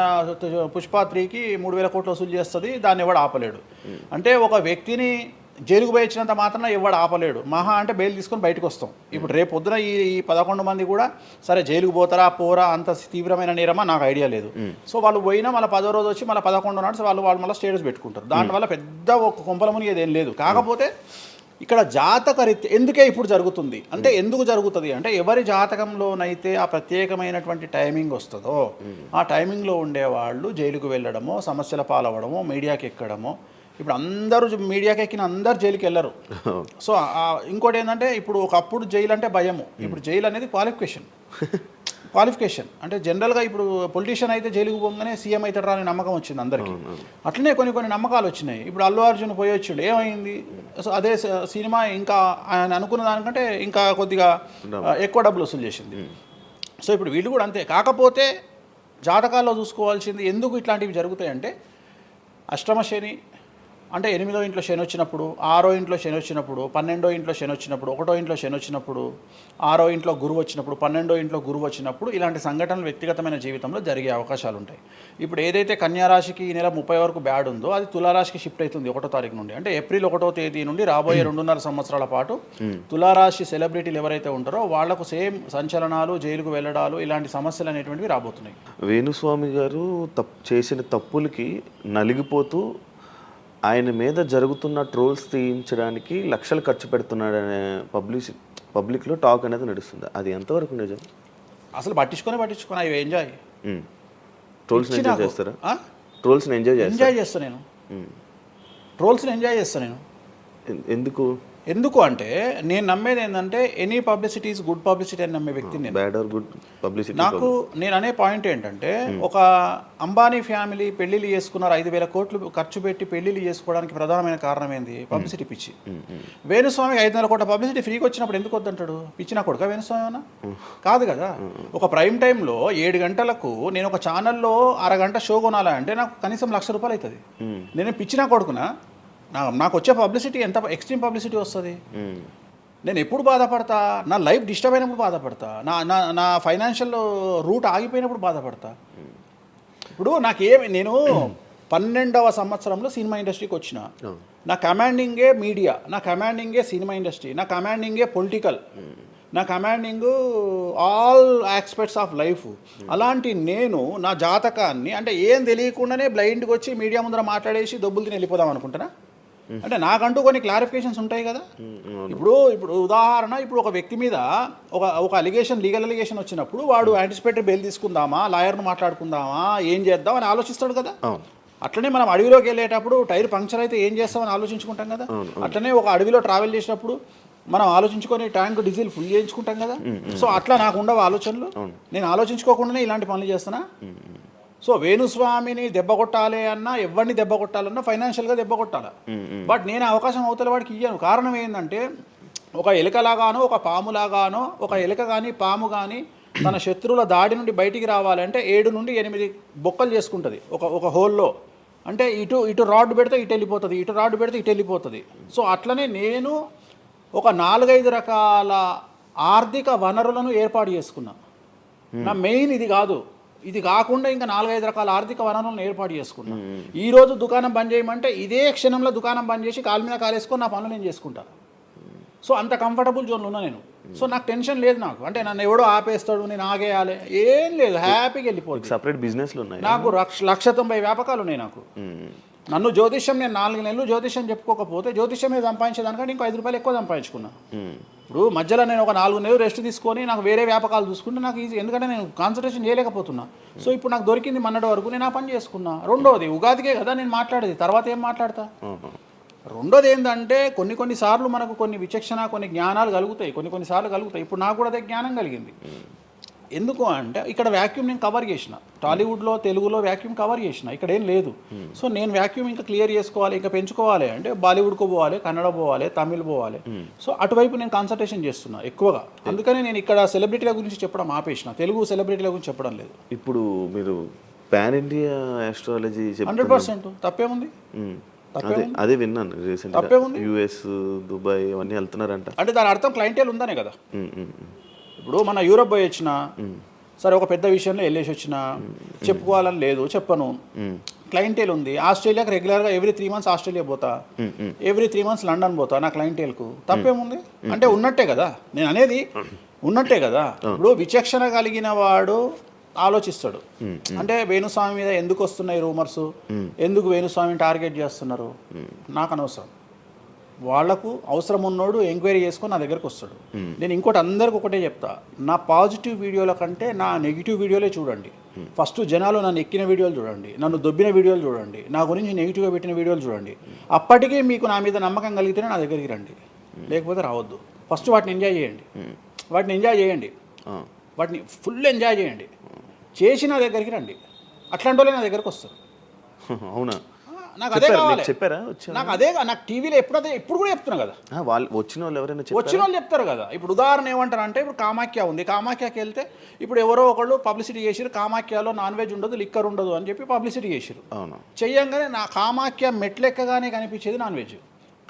పుష్ప 3కి 3,000 కోట్లు వసూలు చేస్తుంది, దాన్ని ఎవడు ఆపలేడు. అంటే ఒక వ్యక్తిని జైలుకు పోయించినంత మాత్రం ఎవడు ఆపలేడు. మహా అంటే బెయిల్ తీసుకొని బయటకు వస్తాం. ఇప్పుడు రేపు పొద్దున ఈ 11 మంది కూడా సరే జైలుకు పోతారా పోరా అంత తీవ్రమైన నేరమా నాకు ఐడియా లేదు. సో వాళ్ళు పోయినా మళ్ళీ 10వ రోజు వచ్చి మళ్ళీ 11 నాడు వాళ్ళు మళ్ళీ స్టేటస్ పెట్టుకుంటారు. దానివల్ల పెద్ద ఒక కొంపల మునిగేది ఏం లేదు. కాకపోతే ఇక్కడ జాతక రీత్యా ఎందుకే ఇప్పుడు జరుగుతుంది అంటే, ఎందుకు జరుగుతుంది అంటే, ఎవరి జాతకంలోనైతే ఆ ప్రత్యేకమైనటువంటి టైమింగ్ వస్తుందో ఆ టైమింగ్లో ఉండేవాళ్ళు జైలుకు వెళ్ళడమో, సమస్యల పాలవడమో, మీడియాకి ఎక్కడమో. ఇప్పుడు అందరూ మీడియాకి ఎక్కిన అందరు జైలుకి వెళ్ళరు. సో ఇంకోటి ఏంటంటే, ఇప్పుడు ఒకప్పుడు జైలు అంటే భయము, ఇప్పుడు జైలు అనేది క్వాలిఫికేషన్. అంటే జనరల్గా ఇప్పుడు పొలిటీషియన్ అయితే జైలుకు పోగానే సీఎం అవుతాడు అనే నమ్మకం వచ్చింది అందరికీ. అట్లనే కొన్ని నమ్మకాలు వచ్చినాయి. ఇప్పుడు అల్లు అర్జున్ పోయి వచ్చాడు, ఏమైంది? సో అదే సినిమా ఇంకా ఆయన అనుకున్న దానికంటే ఇంకా కొద్దిగా ఎక్కువ డబ్బులు వసూలు చేసింది. సో ఇప్పుడు వీళ్ళు కూడా అంతే. కాకపోతే జాతకాల్లో చూసుకోవాల్సింది ఎందుకు ఇట్లాంటివి జరుగుతాయంటే, అష్టమ శని అంటే 8వ ఇంట్లో శని వచ్చినప్పుడు, 6వ ఇంట్లో శని వచ్చినప్పుడు, 12వ ఇంట్లో శని వచ్చినప్పుడు, 1వ ఇంట్లో శని వచ్చినప్పుడు, 6వ ఇంట్లో గురువు వచ్చినప్పుడు, 12వ ఇంట్లో గురువు వచ్చినప్పుడు ఇలాంటి సంఘటనలు వ్యక్తిగతమైన జీవితంలో జరిగే అవకాశాలు ఉంటాయి. ఇప్పుడు ఏదైతే కన్యారాశికి ఈ నెల 30 వరకు బ్యాడ్ ఉందో అది తులారాశికి షిఫ్ట్ అవుతుంది 1వ తారీఖు నుండి. అంటే ఏప్రిల్ 1వ తేదీ నుండి రాబోయే 2.5 సంవత్సరాల పాటు తులారాశి సెలబ్రిటీలు ఎవరైతే ఉంటారో వాళ్లకు సేమ్ సంచలనాలు, జైలుకు వెళ్ళడాలు, ఇలాంటి సమస్యలు అనేటువంటివి రాబోతున్నాయి. వేణుస్వామి గారు చేసిన తప్పులకి నలిగిపోతూ ఆయన మీద జరుగుతున్న ట్రోల్స్ తీయించడానికి లక్షలు ఖర్చు పెడుతున్నాడనే పబ్లిక్లో టాక్ అనేది నడుస్తుంది. అది ఎంతవరకు నిజం? అసలు పట్టించుకొని అవి ఎంజాయ్. ట్రోల్స్ని ఎంజాయ్ చేస్తారా? ట్రోల్స్ని ఎంజాయ్ చేస్తాను నేను. ట్రోల్స్ని ఎంజాయ్ చేస్తాను నేను. ఎందుకు అంటే నేను నమ్మేది ఏంటంటే, any publicity is good publicity అని నమ్మే వ్యక్తిని నేను. బ్యాడ్ ఆర్ గుడ్ పబ్లిసిటీ నేను అనే పాయింట్ ఏంటంటే, ఒక అంబానీ ఫ్యామిలీ పెళ్లిళ్ళు చేసుకున్నారు, 5,000 కోట్లు ఖర్చు పెట్టి పెళ్లిళ్ళు చేసుకోవడానికి ప్రధానమైన కారణం ఏంది? పబ్లిసిటీ పిచ్చి. వేణుస్వామికి 500 కోట్ల పబ్లిసిటీ ఫ్రీకి వచ్చినప్పుడు ఎందుకు వద్దంటాడు? పిచ్చినా కొడుక వేణుస్వామి అన్న కాదు కదా. ఒక ప్రైమ్ టైంలో 7 గంటలకు నేను ఒక ఛానల్లో అరగంట షో కొనాలంటే నాకు కనీసం ₹1,00,000 అవుతుంది. నేను పిచ్చినా కొడుకునా? నాకు వచ్చే పబ్లిసిటీ ఎంత ఎక్స్ట్రీమ్ పబ్లిసిటీ వస్తుంది. నేను ఎప్పుడు బాధపడతా? నా లైఫ్ డిస్టర్బ్ అయినప్పుడు బాధపడతా, నా ఫైనాన్షియల్ రూట్ ఆగిపోయినప్పుడు బాధపడతా. ఇప్పుడు నేను 12వ సంవత్సరంలో సినిమా ఇండస్ట్రీకి వచ్చిన. నా కమాండింగే మీడియా, నా కమాండింగే సినిమా ఇండస్ట్రీ, నా కమాండింగే పొలిటికల్, నా commanding all aspects of life. అలాంటి నేను నా జాతకాన్ని అంటే ఏం తెలియకుండానే బ్లైండ్గా వచ్చి మీడియా ముందర మాట్లాడేసి దొబ్బులు తిని వెళ్ళిపోదాం అనుకుంటున్నా? అంటే నాకంటూ కొన్ని క్లారిఫికేషన్స్ ఉంటాయి కదా. ఇప్పుడు ఉదాహరణ, ఇప్పుడు ఒక వ్యక్తి మీద ఒక లీగల్ అలిగేషన్ వచ్చినప్పుడు వాడు యాంటిసిపేటరీ బెయిల్ తీసుకుందామా, లాయర్ను మాట్లాడుకుందామా, ఏం చేద్దాం అని ఆలోచిస్తాడు కదా. అట్లనే మనం అడవిలోకి వెళ్ళేటప్పుడు టైర్ పంక్చర్ అయితే ఏం చేస్తామని ఆలోచించుకుంటాం కదా. అట్లనే ఒక అడవిలో ట్రావెల్ చేసినప్పుడు మనం ఆలోచించుకొని ట్యాంక్ డీజిల్ ఫుల్ చేయించుకుంటాం కదా. సో అట్లా నాకు ఉండవు ఆలోచనలు. నేను ఆలోచించుకోకుండానే ఇలాంటి పనులు చేస్తున్నా. సో వేణుస్వామిని దెబ్బ కొట్టాలి అన్నా, ఎవరిని దెబ్బ కొట్టాలన్నా ఫైనాన్షియల్గా దెబ్బ కొట్టాలి. బట్ నేను అవకాశం అవతల వాడికి ఇయ్యాను. కారణం ఏంటంటే, ఒక ఎలుకలాగానో ఒక పాములాగానో, ఒక ఎలుక కానీ పాము కానీ తన శత్రువుల దాడి నుండి బయటికి రావాలంటే 7 నుండి 8 బొక్కలు చేసుకుంటుంది ఒక హోల్లో. అంటే ఇటు రాడ్ పెడితే ఇటు వెళ్ళిపోతుంది, ఇటు రాడ్ పెడితే ఇటు వెళ్ళిపోతుంది. సో అట్లనే నేను ఒక 4-5 రకాల ఆర్థిక వనరులను ఏర్పాటు చేసుకున్నా. నా మెయిన్ ఇది కాదు, ఇది కాకుండా ఇంకా 4-5 రకాల ఆర్థిక వనరులను ఏర్పాటు చేసుకున్నా. ఈరోజు దుకాణం బంద్ చేయమంటే ఇదే క్షణంలో దుకాణం బంద్ చేసి కాలు మీద కాలేసుకొని నా పనులు నేను చేసుకుంటా. సో అంత కంఫర్టబుల్ జోన్లో ఉన్నా నేను. సో నాకు టెన్షన్ లేదు. నాకు అంటే నన్ను ఎవడో ఆపేస్తాడు, నేను ఆగేయాలి ఏం లేదు, హ్యాపీగా వెళ్ళిపోతుంది. సపరేట్ బిజినెస్లు ఉన్నాయి నాకు. 190 వ్యాపకాలు ఉన్నాయి నాకు. నన్ను జ్యోతిష్యం, నేను 4 నెలలు జ్యోతిష్యం చెప్పుకోకపోతే జ్యోతిష్యం మీద సంపాదించేదానికంటే ఇంకో ₹5 ఎక్కువ సంపాదించుకున్నా. ఇప్పుడు మధ్యలో నేను ఒక 4 నెలలు రెస్ట్ తీసుకొని నాకు వేరే వ్యాపకాలు చూసుకుంటే నాకు ఈజీ, ఎందుకంటే నేను కాన్సన్ట్రేషన్ చేయలేకపోతున్నా. సో ఇప్పుడు నాకు దొరికింది మొన్నటి వరకు, నేను ఆ పని చేసుకున్నా. రెండోది ఉగాదికే కదా నేను మాట్లాడేది, తర్వాత ఏం మాట్లాడతా. రెండోది ఏంటంటే కొన్నిసార్లు మనకు కొన్ని విచక్షణ, కొన్ని జ్ఞానాలు కలుగుతాయి, కొన్నిసార్లు కలుగుతాయి. ఇప్పుడు నాకు కూడా అదే జ్ఞానం కలిగింది. ఎందుకు అంటే ఇక్కడ వాక్యూమ్ నేను కవర్ చేసిన, టాలీవుడ్లో తెలుగులో వాక్యూమ్ కవర్ చేసిన, ఇక్కడ ఏం లేదు. సో నేను వాక్యూమ్ ఇంకా క్లియర్ చేసుకోవాలి, ఇంకా పెంచుకోవాలి అంటే బాలీవుడ్కు పోవాలి, కన్నడ పోవాలి, తమిళ్ పోవాలి. సో అటువైపు నేను కాన్సన్ట్రేషన్ చేస్తున్నా ఎక్కువగా. అందుకని నేను ఇక్కడ సెలబ్రిటీల గురించి చెప్పడం ఆపేసిన, తెలుగు సెలబ్రిటీల గురించి చెప్పడం లేదు. ఇప్పుడు మీరు పాన్ ఇండియా ఆస్ట్రాలజీ 100% తప్పేముంది. అదే విన్నాను రీసెంట్గా, యుఎస్, దుబాయ్ అవన్నీ వెళ్తున్నారంట. అంటే దాని అర్థం క్లయింటేల్ ఉందనే కదా. ఇప్పుడు మన యూరప్ పోయి వచ్చిన సరే, ఒక పెద్ద విషయంలో వెళ్ళేసి వచ్చిన చెప్పుకోవాలని లేదు, చెప్పను. క్లయింటేల్ ఉంది. ఆస్ట్రేలియాకి రెగ్యులర్గా ఎవ్రీ 3 months ఆస్ట్రేలియా పోతా, ఎవ్రీ 3 months లండన్ పోతా నా క్లయింటేల్కు. తప్పేముంది అంటే ఉన్నట్టే కదా, నేను అనేది ఉన్నట్టే కదా. ఇప్పుడు విచక్షణ కలిగిన వాడు ఆలోచిస్తాడు. అంటే వేణుస్వామి మీద ఎందుకు వస్తున్నాయి రూమర్స్, ఎందుకు వేణుస్వామిని టార్గెట్ చేస్తున్నారు, నాకు అనవసరం. వాళ్లకు అవసరం ఉన్నోడు ఎంక్వైరీ చేసుకొని నా దగ్గరకు వస్తాడు. నేను ఇంకోటి అందరికి ఒకటే చెప్తా, నా పాజిటివ్ వీడియోల కంటే నా నెగిటివ్ వీడియోలే చూడండి. ఫస్ట్ జనాలు నన్ను ఎక్కిన వీడియోలు చూడండి, నన్ను దొబ్బిన వీడియోలు చూడండి, నా గురించి నెగిటివ్గా పెట్టిన వీడియోలు చూడండి. అప్పటికే మీకు నా మీద నమ్మకం కలిగితేనే నా దగ్గరికి రండి, లేకపోతే రావద్దు. ఫస్ట్ వాటిని ఎంజాయ్ చేయండి, వాటిని ఫుల్ ఎంజాయ్ చేయండి, చేసి నా దగ్గరికి రండి. అట్లాంటి వాళ్ళే నా దగ్గరకు వస్తారు. అవునా? నాకు అదే కావాలి. చెప్పారా? నాకు అదే, నాకు టీవీలో ఎప్పుడు కూడా చెప్తున్నా కదా, వాళ్ళు వచ్చిన వాళ్ళు ఎవరైనా వచ్చిన వాళ్ళు చెప్తారు కదా. ఇప్పుడు ఉదాహరణ ఏమంటారు అంటే, ఇప్పుడు కామాఖ్య ఉంది, కామాఖ్యకి వెళ్తే ఇప్పుడు ఎవరో ఒకళ్ళు పబ్లిసిటీ చేసిరు, కామాఖ్యలో నాన్ వెజ్ ఉండదు, లిక్కర్ ఉండదు అని చెప్పి పబ్లిసిటీ చేసిరు. చెయ్యంగానే నా కామాఖ్య మెట్లెక్కగానే కనిపించేది నాన్ వెజ్,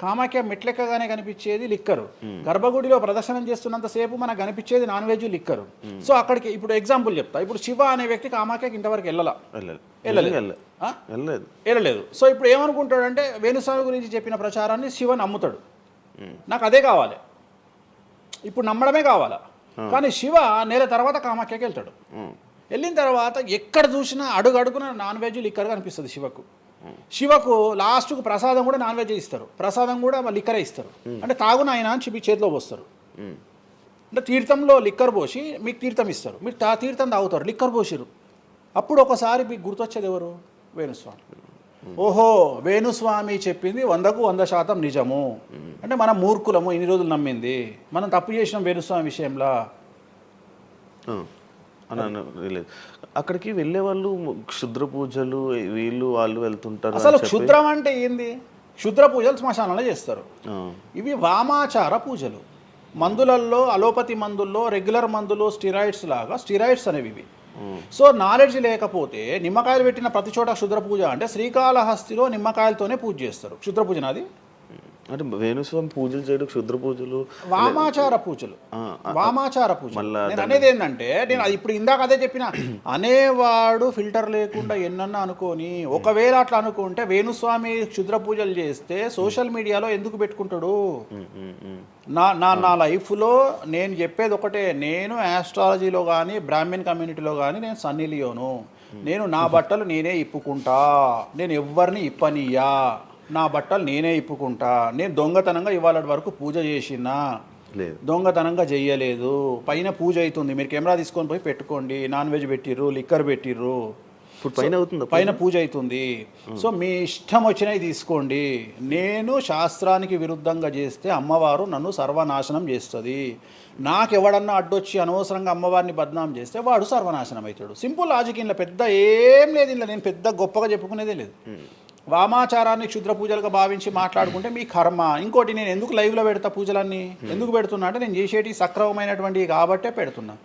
కామాఖ్య మెట్లెక్కగానే కనిపించేది లిక్కరు, గర్భగుడిలో ప్రదర్శనం చేస్తున్నంతసేపు మనకు కనిపించేది నాన్ వెజ్, లిక్కరు. సో అక్కడికి ఇప్పుడు ఎగ్జాంపుల్ చెప్తా. ఇప్పుడు శివ అనే వ్యక్తి కామాఖ్యకి ఇంతవరకు వెళ్ళలేదు. సో ఇప్పుడు ఏమనుకుంటాడంటే వేణుస్వామి గురించి చెప్పిన ప్రచారాన్ని శివ నమ్ముతాడు. నాకు అదే కావాలి, ఇప్పుడు నమ్మడమే కావాలా. కానీ శివ నెల తర్వాత కామాఖ్యకి వెళ్తాడు. వెళ్ళిన తర్వాత ఎక్కడ చూసినా అడుగున నాన్ వెజ్, లిక్కర్ కనిపిస్తుంది శివకు. లాస్ట్కు ప్రసాదం కూడా నాన్ వెజ్ ఇస్తారు, ప్రసాదం కూడా లిక్కరే ఇస్తారు. అంటే తాగున ఆయన అని చెప్పి చేతిలో పోస్తారు. అంటే తీర్థంలో లిక్కర్ పోసి మీకు తీర్థం ఇస్తారు, మీరు తీర్థం తాగుతారు, లిక్కర్ పోసిరు. అప్పుడు ఒకసారి మీకు గుర్తొచ్చేది ఎవరు? వేణుస్వామి. ఓహో, వేణుస్వామి చెప్పింది 100కు 100% నిజము. అంటే మనం మూర్ఖులము, ఇన్ని రోజులు నమ్మింది, మనం తప్పు చేసినాం వేణుస్వామి విషయంలో. అక్కడికి వెళ్ళే వాళ్ళు క్షుద్ర పూజలు వీళ్ళు వాళ్ళు వెళ్తుంటారు. అసలు క్షుద్రం అంటే ఏంది? క్షుద్ర పూజలు శ్మశానంలో చేస్తారు. ఇవి వామాచార పూజలు. మందులలో, అలోపతి మందుల్లో రెగ్యులర్ మందులు స్టిరాయిడ్స్ లాగా, స్టిరాయిడ్స్ అనేవి ఇవి. సో నాలెడ్జ్ లేకపోతే నిమ్మకాయలు పెట్టిన ప్రతి చోట క్షుద్ర పూజ అంటే శ్రీకాళహస్తిలో నిమ్మకాయలతోనే పూజ చేస్తారు. క్షుద్ర పూజ నాది అంటే వేణుస్వామి పూజలు చేయడం క్షుద్ర పూజలు, వామాచార పూజలు. నేను అనేది ఏంటంటే, నేను అది ఇప్పుడు ఇందాక అదే చెప్పిన, అనేవాడు ఫిల్టర్ లేకుండా ఎన్నన్నా అనుకోని, ఒకవేళ అట్లా అనుకుంటే వేణుస్వామి క్షుద్ర పూజలు చేస్తే సోషల్ మీడియాలో ఎందుకు పెట్టుకుంటాడు? నా లైఫ్లో నేను చెప్పేది ఒకటే, నేను ఆస్ట్రాలజీలో కానీ బ్రాహ్మణ్ కమ్యూనిటీలో కానీ నేను సన్నీ లియోను. నేను నా బట్టలు నేనే ఇప్పుకుంటా, నేను ఎవ్వరిని ఇప్పనీయా, నా బట్టలు నేనే ఇప్పుకుంటా. నేను దొంగతనంగా ఇవాళ వరకు పూజ చేసినా, దొంగతనంగా చెయ్యలేదు. పైన పూజ అవుతుంది, మీరు కెమెరా తీసుకొని పోయి పెట్టుకోండి. నాన్ వెజ్ పెట్టిర్రు, లిక్కర్ పెట్టిర్రు, పైన పూజ అవుతుంది. సో మీ ఇష్టం వచ్చినవి తీసుకోండి. నేను శాస్త్రానికి విరుద్ధంగా చేస్తే అమ్మవారు నన్ను సర్వనాశనం చేస్తుంది. నాకెవడన్నా అడ్డొచ్చి అనవసరంగా అమ్మవారిని బద్నాం చేస్తే వాడు సర్వనాశనం అవుతాడు. Simple logic. ఇంట్లో పెద్ద ఏం లేదు, ఇంట్లో నేను పెద్ద గొప్పగా చెప్పుకునేదే లేదు. వామాచారాన్ని క్షుద్ర పూజలుగా భావించి మాట్లాడుకుంటే మీ కర్మ. ఇంకోటి, నేను ఎందుకు లైవ్లో పెడతా పూజలన్నీ, ఎందుకు పెడుతున్నా అంటే నేను చేసేటి సక్రమమైనటువంటివి కాబట్టే పెడుతున్నా.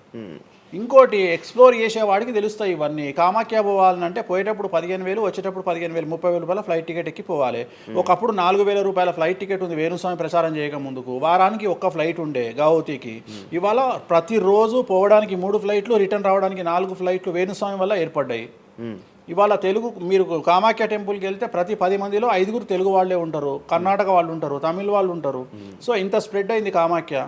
ఇంకోటి, ఎక్స్ప్లోర్ చేసేవాడికి తెలుస్తాయి ఇవన్నీ. కామాఖ్య పోవాలంటే పోయేటప్పుడు 15,000, వచ్చేటప్పుడు 15,000, 30,000 రూపాయల ఫ్లైట్ టికెట్ ఎక్కి పోవాలి. ఒకప్పుడు 4,000 రూపాయల ఫ్లైట్ టికెట్ ఉంది వేణుస్వామి ప్రచారం చేయక ముందుకు. వారానికి ఒక్క ఫ్లైట్ ఉండే గౌహతికి. ఇవాళ ప్రతిరోజు పోవడానికి 3 ఫ్లైట్లు, రిటర్న్ రావడానికి 4 ఫ్లైట్లు వేణుస్వామి వల్ల ఏర్పడ్డాయి. ఇవాళ తెలుగు, మీరు కామాఖ్య టెంపుల్కి వెళ్తే ప్రతి 10 మందిలో 5 తెలుగు వాళ్ళే ఉంటారు, కర్ణాటక వాళ్ళు ఉంటారు, తమిళ వాళ్ళు ఉంటారు. సో ఇంత స్ప్రెడ్ అయింది కామాఖ్య.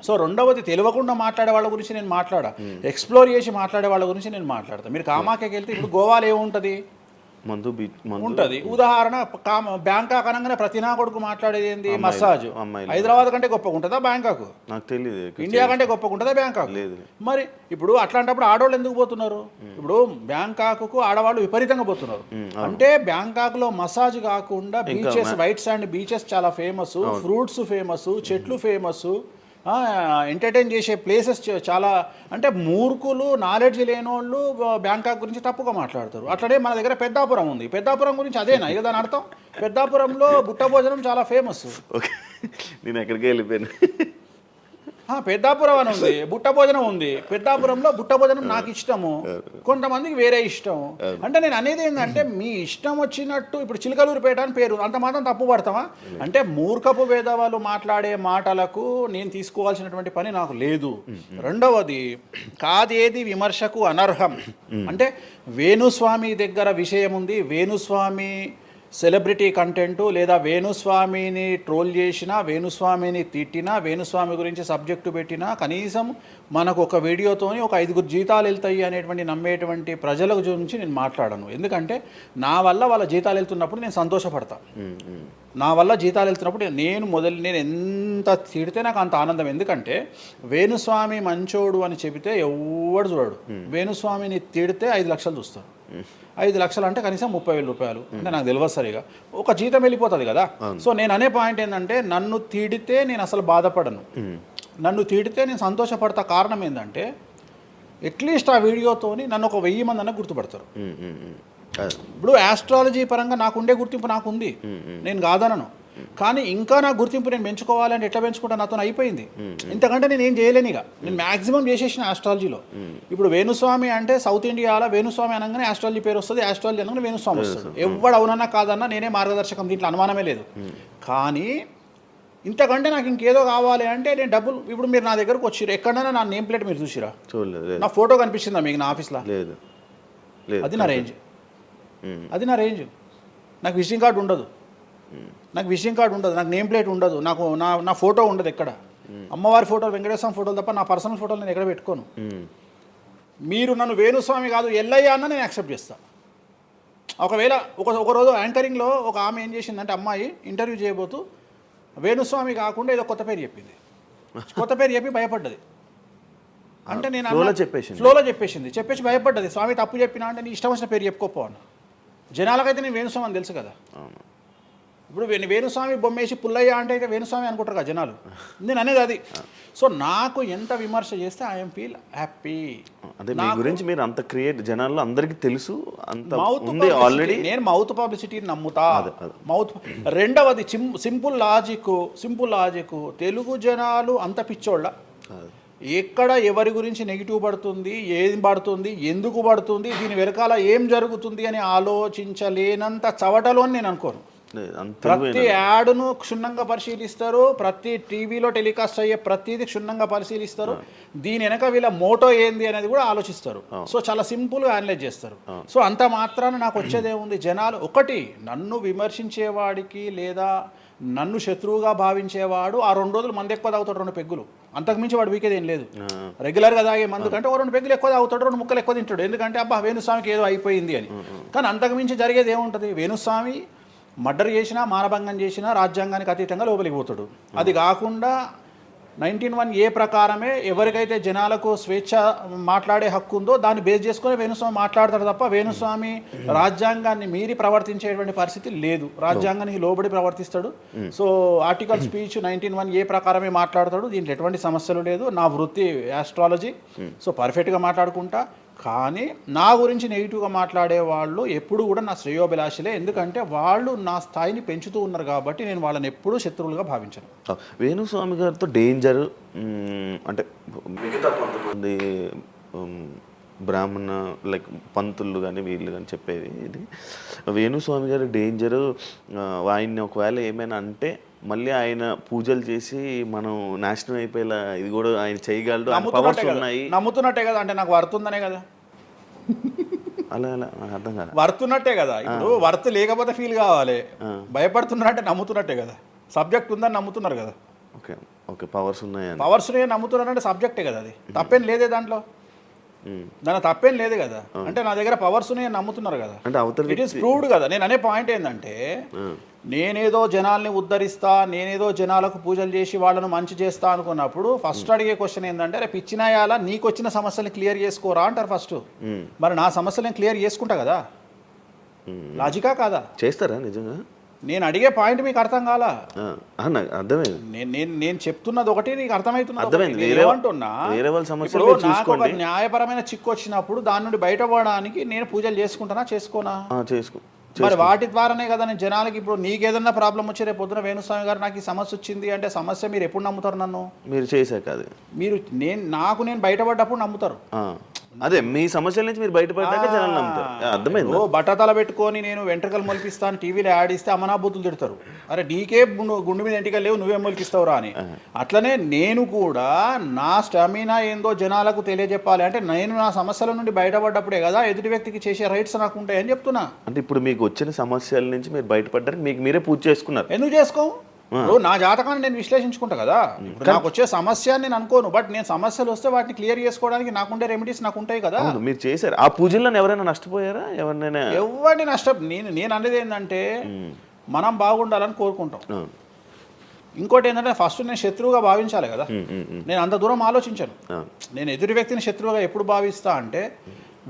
సో రెండవది, తెలియకుండా మాట్లాడే వాళ్ళ గురించి నేను మాట్లాడా, ఎక్స్ప్లోర్ చేసి మాట్లాడే వాళ్ళ గురించి నేను మాట్లాడతాను. మీరు కామాఖ్యకి వెళ్తే ఇప్పుడు గోవాలో ఏముంటుంది? మందు ఉంటుంది. ఉదాహరణ బ్యాంకాక్ అనగానే ప్రతి నా కొడుకు మాట్లాడేది ఏంది మసాజ్. హైదరాబాద్ కంటే గొప్పగా ఉంటుందా బ్యాంకాక్? నాకు తెలియదు. ఇండియా కంటే గొప్పగా ఉంటుందా బ్యాంకాక్? లేదు. మరి ఇప్పుడు అట్లాంటప్పుడు ఆడవాళ్ళు ఎందుకు పోతున్నారు? ఇప్పుడు బ్యాంకాక్కు ఆడవాళ్ళు విపరీతంగా పోతున్నారు. అంటే బ్యాంకాక్లో మసాజ్ కాకుండా బీచెస్, వైట్ శాండ్ బీచెస్ చాలా ఫేమస్, ఫ్రూట్స్ ఫేమస్, చెట్లు ఫేమస్, ఎంటర్టైన్ చేసే ప్లేసెస్ చాలా. అంటే మూర్ఖులు, నాలెడ్జ్ లేని వాళ్ళు బ్యాంకాక్ గురించి తప్పుగా మాట్లాడతారు. అట్లనే మన దగ్గర పెద్దాపురం ఉంది. పెద్దాపురం గురించి అదేనా ఇక దాని అర్థం? పెద్దాపురంలో బుట్ట భోజనం చాలా ఫేమస్. ఓకే, నేను ఎక్కడికి వెళ్ళిపోయాను. పెద్దాపురం అని ఉంది, బుట్ట భోజనం ఉంది. పెద్దాపురంలో బుట్ట భోజనం నాకు ఇష్టము, కొంతమందికి వేరే ఇష్టం. అంటే నేను అనేది ఏంటంటే మీ ఇష్టం వచ్చినట్టు. ఇప్పుడు చిలకలూరుపేట అని పేరు, అంత మాత్రం తప్పు పడతామా? అంటే మూర్ఖపు వేదవాళ్ళు మాట్లాడే మాటలకు నేను తీసుకోవాల్సినటువంటి పని నాకు లేదు. రెండవది, కాదేది విమర్శకు అనర్హం. అంటే వేణుస్వామి దగ్గర విషయం ఉంది, వేణుస్వామి సెలబ్రిటీ కంటెంటు, లేదా వేణుస్వామిని ట్రోల్ చేసినా, వేణుస్వామిని తిట్టినా, వేణుస్వామి గురించి సబ్జెక్టు పెట్టినా, కనీసం మనకు ఒక వీడియోతోని ఒక 5 జీతాలు వెళ్తాయి అనేటువంటి నమ్మేటువంటి ప్రజల గురించి నేను మాట్లాడను. ఎందుకంటే నా వల్ల వాళ్ళ జీతాలు వెళ్తున్నప్పుడు నేను సంతోషపడతా. నా వల్ల జీతాలు వెళ్తున్నప్పుడు నేను ఎంత తిడితే నాకు అంత ఆనందం. ఎందుకంటే వేణుస్వామి మంచోడు అని చెబితే ఎవడు చూడడు. వేణుస్వామిని తిడితే 5 లక్షలు చూస్తాడు. 5 లక్షలు అంటే కనీసం 30,000 రూపాయలు. అంటే నాకు తెలియదు సరిగా, ఒక జీతం వెళ్ళిపోతుంది కదా. సో నేను అనే పాయింట్ ఏంటంటే, నన్ను తిడితే నేను అసలు బాధపడను, నన్ను తిడితే నేను సంతోషపడతా. కారణం ఏంటంటే అట్లీస్ట్ ఆ వీడియోతోని నన్ను ఒక 1000 మంది అన్న గుర్తుపడతారు. ఇప్పుడు ఆస్ట్రాలజీ పరంగా నాకుండే గుర్తింపు నాకుంది, నేను కాదనను. కానీ ఇంకా నా గుర్తింపు నేను పెంచుకోవాలంటే ఎట్లా పెంచుకుంటా? నాతో అయిపోయింది. ఇంతకంటే నేను ఏం చేయలేను. ఇక నేను మ్యాక్సిమం చేసేసిన ఆస్ట్రాలజీలో. ఇప్పుడు వేణుస్వామి అంటే సౌత్ ఇండియాలో వేణుస్వామి అనగానే ఆస్ట్రాలజీ పేరు వస్తుంది, ఆస్ట్రాలజీ అనగానే వేణుస్వామి వస్తుంది. ఎవడు అవునన్నా కాదన్నా నేనే మార్గదర్శకం, దీంట్లో అనుమానమే లేదు. కానీ ఇంతకంటే నాకు ఇంకేదో కావాలి అంటే నేను డబ్బులు. ఇప్పుడు మీరు నా దగ్గరకు వచ్చిర్రు, ఎక్కడైనా నా నేమ్ ప్లేట్ మీరు చూసిరా? చూడలేదు. నా ఫోటో కనిపించిందా మీకు నా ఆఫీస్లో? లేదు. అది నా రేంజ్, అది నా రేంజ్. నాకు విజిటింగ్ కార్డు ఉండదు, నాకు నేమ్ ప్లేట్ ఉండదు, నాకు నా ఫోటో ఉండదు ఎక్కడ. అమ్మవారి ఫోటోలు, వెంకటేశ్వర ఫోటోలు తప్ప నా పర్సనల్ ఫోటోలు నేను ఎక్కడ పెట్టుకోను. మీరు నన్ను వేణుస్వామి కాదు ఎల్లయ్య అన్న నేను యాక్సెప్ట్ చేస్తాను. ఒకవేళ ఒక రోజు యాంకరింగ్లో ఒక ఆమె ఏం చేసిందంటే, అమ్మాయి ఇంటర్వ్యూ చేయబోతూ వేణుస్వామి కాకుండా ఏదో కొత్త పేరు చెప్పింది. కొత్త పేరు చెప్పి భయపడ్డది. అంటే నేను ఫ్లోలో చెప్పేసి భయపడ్డది. స్వామి తప్పు చెప్పినా అంటే నీ ఇష్టం వచ్చిన పేరు చెప్పుకోపో అన్న. జనాలకైతే నేను వేణుస్వామి అని తెలుసు కదా. ఇప్పుడు వేణుస్వామి బొమ్మేసి పుల్లయ్య అంటే అయితే వేణుస్వామి అనుకుంటారు కదా జనాలు. నేను అనేది అది. సో నాకు ఎంత విమర్శ చేస్తే ఐఎమ్ ఫీల్ హ్యాపీ. అంటే మీ గురించి మీరు అంత క్రియేట్, జనాల్లో అందరికీ తెలుసు, అంత ఉంది ఆల్రెడీ. నేను మౌత్ పబ్లిసిటీని నమ్ముతా. మౌత్. రెండవది సింపుల్ లాజిక్. తెలుగు జనాలు అంత పిచ్చోళ్ళ. ఎక్కడ ఎవరి గురించి నెగిటివ్ పడుతుంది, ఏం పడుతుంది, ఎందుకు పడుతుంది, దీని వెనకాల ఏం జరుగుతుంది అని ఆలోచించలేనంత చవటలో నేను అనుకోను. ప్రతి యాడ్ను క్షుణ్ణంగా పరిశీలిస్తారు, ప్రతి టీవీలో టెలికాస్ట్ అయ్యే ప్రతిదీ క్షుణ్ణంగా పరిశీలిస్తారు, దీని వెనక వీళ్ళ మోటో ఏంది అనేది కూడా ఆలోచిస్తారు. సో చాలా సింపుల్గా అనలైజ్ చేస్తారు. సో అంత మాత్రాన నాకు వచ్చేదేముంది, జనాలు ఒకటి నన్ను విమర్శించేవాడికి లేదా నన్ను శత్రువుగా భావించేవాడు ఆ 2 రోజులు మందు ఎక్కువ తాగుతాడు, 2 పెగ్గులు, అంతకుమించి వాడు వీకేది ఏం లేదు. రెగ్యులర్గా తాగే మందు కంటే 2 పెగ్గులు ఎక్కువ తాగుతాడు, 2 ముక్కలు ఎక్కువ తింటాడు. ఎందుకంటే అబ్బా వేణుస్వామికి ఏదో అయిపోయింది అని. కానీ అంతకుమించి జరిగేది ఏముంటుంది? వేణుస్వామి మర్డర్ చేసినా, మానభంగం చేసినా రాజ్యాంగానికి అతీతంగా లోపలికి పోతాడు. అది కాకుండా 19(1) ప్రకారమే ఎవరికైతే జనాలకు స్వేచ్ఛ మాట్లాడే హక్కు ఉందో దాన్ని బేస్ చేసుకుని వేణుస్వామి మాట్లాడతాడు తప్ప వేణుస్వామి రాజ్యాంగాన్ని మీరి ప్రవర్తించేటువంటి పరిస్థితి లేదు. రాజ్యాంగానికి లోబడి ప్రవర్తిస్తాడు. సో ఆర్టికల్ స్పీచ్ 19(1) ప్రకారమే మాట్లాడతాడు. దీంట్లో ఎటువంటి సమస్యలు లేదు. నా వృత్తి ఆస్ట్రాలజీ. సో పర్ఫెక్ట్గా మాట్లాడుకుంటా. కానీ నా గురించి నెగిటివ్గా మాట్లాడే వాళ్ళు ఎప్పుడు కూడా నా శ్రేయోభిలాషులే. ఎందుకంటే వాళ్ళు నా స్థాయిని పెంచుతూ ఉన్నారు కాబట్టి నేను వాళ్ళని ఎప్పుడూ శత్రువులుగా భావించను. వేణుస్వామి గారితో డేంజర్ అంటే మిగతా కొంతమంది బ్రాహ్మణ లైక్ పంతులు కానీ వీళ్ళు కానీ చెప్పేది ఇది, వేణుస్వామి గారి డేంజరు ఆయన్ని ఒకవేళ ఏమైనా అంటే మళ్ళీ ఆయన పూజలు చేసి మనం నాశనం అయిపోయేలా ఇది కూడా ఆయన చేయగలడు, పవర్స్ ఉన్నాయి. నమ్ముతున్నట్టే కదా, అంటే నాకు వర్త్ ఉందనే కదా. అలా అర్థం కాదు, వర్తున్నట్టే కదా. ఇప్పుడు వర్త్ లేకపోతే ఫీల్ కావాలి. భయపడుతున్నారంటే నమ్ముతున్నట్టే కదా. సబ్జెక్ట్ ఉందని నమ్ముతున్నారు కదా. ఓకే ఓకే, పవర్స్ ఉన్నాయి, పవర్స్ నమ్ముతున్నారంటే సబ్జెక్టే కదా. అది తప్పేం లేదే దాంట్లో. దాని తప్పేం లేదు కదా. అంటే నా దగ్గర పవర్స్ నేను నమ్ముతున్నారు కదా, అంటే అవతల ఇట్ ఈస్ ప్రూవ్డ్ కదా. నేను అనే పాయింట్ ఏంటంటే నేనేదో జనాల్ని ఉద్ధరిస్తా, నేనేదో జనాలకు పూజలు చేసి వాళ్ళను మంచి చేస్తా అనుకున్నప్పుడు ఫస్ట్ అడిగే క్వశ్చన్ ఏంటంటే రేపు ఇచ్చినాయాలా నీకు వచ్చిన సమస్యల్ని క్లియర్ చేసుకోరా అంటారు ఫస్ట్. మరి నా సమస్యలను క్లియర్ చేసుకుంటా కదా, లాజికా కాదా? చేస్తారా నిజంగా? నేను అడిగే పాయింట్ మీకు అర్థం కాలా? నాకు అర్థమైంది. నేను చెప్తున్నది ఒకటి, నీకు అర్థమవుతున్నది అర్థమైంది. ఏమంటున్నా, వేరే వాళ్ళ సమస్యలు ఇప్పుడు నాకు ఒక చూసుకోండి. న్యాయపరమైన చిక్కు వచ్చినప్పుడు దాని నుండి బయటపడడానికి నేను పూజలు చేసుకుంటానా చేసుకోనా? చేసుకో. మరి వాటి ద్వారానే కదా నేను జనాలకి, ఇప్పుడు నీకేదన్నా ప్రాబ్లం వచ్చి రేపు పొద్దున వేణుస్వామి గారు నాకు ఈ సమస్య వచ్చింది అంటే సమస్య మీరు ఎప్పుడు నమ్ముతారు? నన్ను మీరు చేశాక అది మీరు నేను బయటపడ్డప్పుడు నమ్ముతారు. అదే మీ సమస్యల నుంచి మీరు బయటపడ్డాక జనాలు నమ్ముతారు. అర్థమైంది. బట్టతల పెట్టుకొని నేను వెంట్రుకలు మొలిపిస్తాను టీవీలో యాడ్ ఇస్తే అమనా బూతులు తిడతారు, అరే నీకే గుండు మీద ఎంటికలు లేవు నువ్వేం మొలిపిస్తావురా అని. అట్లనే నేను కూడా నా స్టామినా ఏందో జనాలకు తెలియజెప్పాలి అంటే నేను నా సమస్యల నుండి బయటపడ్డప్పుడే కదా ఎదుటి వ్యక్తికి చేసే రైట్స్ నాకు ఉంటాయని చెప్తున్నా. అంటే ఇప్పుడు మీకు వచ్చిన సమస్యల నుంచి మీరు బయటపడ్డారు, మీకు మీరే పూజ చేసుకున్నారు. ఎందుకు చేసుకో? నా జాతకాన్ని నేను విశ్లేషించుకుంటా కదా. ఇప్పుడు నాకు వచ్చే సమస్య నేను అనుకోను, బట్ నేను సమస్యలు వస్తే వాటిని క్లియర్ చేసుకోవడానికి నాకుండే రెమెడీస్ నాకు ఉంటాయి కదా. మీరు చేశారు. ఆ పూజల్లో ఎవరైనా నష్టపోయారా? ఎవరినైనా? ఎవరిని నేను అనేది ఏంటంటే మనం బాగుండాలని కోరుకుంటాం. ఇంకోటి ఏంటంటే ఫస్ట్ నేను శత్రువుగా భావించాలి కదా. నేను అంత దూరం ఆలోచించాను. నేను ఎదుటి వ్యక్తిని శత్రువుగా ఎప్పుడు భావిస్తా అంటే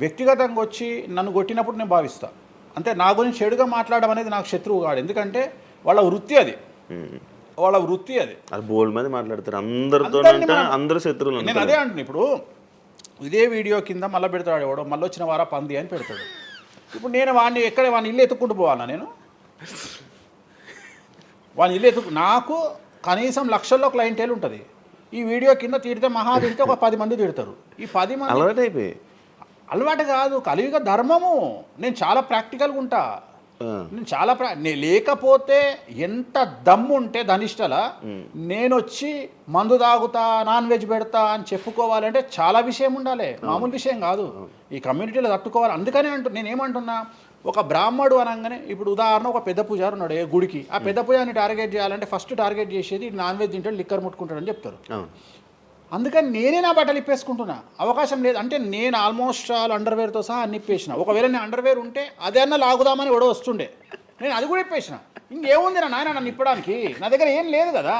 వ్యక్తిగతంగా వచ్చి నన్ను కొట్టినప్పుడు నేను భావిస్తా. అంటే నా గురించి చెడుగా మాట్లాడడం అనేది నాకు శత్రువు కాదు, ఎందుకంటే వాళ్ళ వృత్తి అది. అది బోల్డ్ మంది మాట్లాడతారు అందరితో, అందరూ శత్రువులు. నేను అదే అంటున్నా. ఇప్పుడు ఇదే వీడియో కింద మళ్ళీ పెడతాడు ఎవడో, మళ్ళీ వచ్చిన వారా పంది అని పెడతాడు. ఇప్పుడు నేను వాడిని ఇల్లు ఎత్తుక్కుంటూ పోవాలా? నేను వాడిని ఇల్లు నాకు కనీసం లక్షల్లో క్లయింటేల్ ఉంటుంది. ఈ వీడియో కింద తిడితే తిడితే ఒక 10 మంది తిడతారు. ఈ 10 మంది అలవాటు అయిపోయి, అలవాటు కాదు, కలియుగ ధర్మము. నేను చాలా ప్రాక్టికల్గా ఉంటా. నేను లేకపోతే ఎంత దమ్ము ఉంటే ధనిష్టల నేను వచ్చి మందు తాగుతా, నాన్ వెజ్ పెడతా అని చెప్పుకోవాలంటే చాలా విషయం ఉండాలి, మామూలు విషయం కాదు. ఈ కమ్యూనిటీలో తట్టుకోవాలి. అందుకనే నేనేమంటున్నా, ఒక బ్రాహ్మడు అనగానే ఇప్పుడు ఉదాహరణ ఒక పెద్ద పూజారు ఉన్నాడు ఏ గుడికి, ఆ పెద్ద పూజారిని టార్గెట్ చేయాలంటే ఫస్ట్ టార్గెట్ చేసేది నాన్ వెజ్ తింటాడు, లిక్కర్ ముట్టుకుంటాడు అని చెప్తారు. అందుకని నేనే నా బట్టలు ఇప్పేసుకుంటున్నా, అవకాశం లేదు అంటే నేను ఆల్మోస్ట్ ఆల్ అండర్వేర్తో సహా అన్ని ఇప్పేసిన. ఒకవేళ నేను అండర్వేర్ ఉంటే అదేమన్నా లాగుదామని ఎవడో వస్తుండే, నేను అది కూడా ఇప్పేసిన. ఇంకేముంది నా నాయన నన్ను ఇప్పడానికి? నా దగ్గర ఏం లేదు కదా.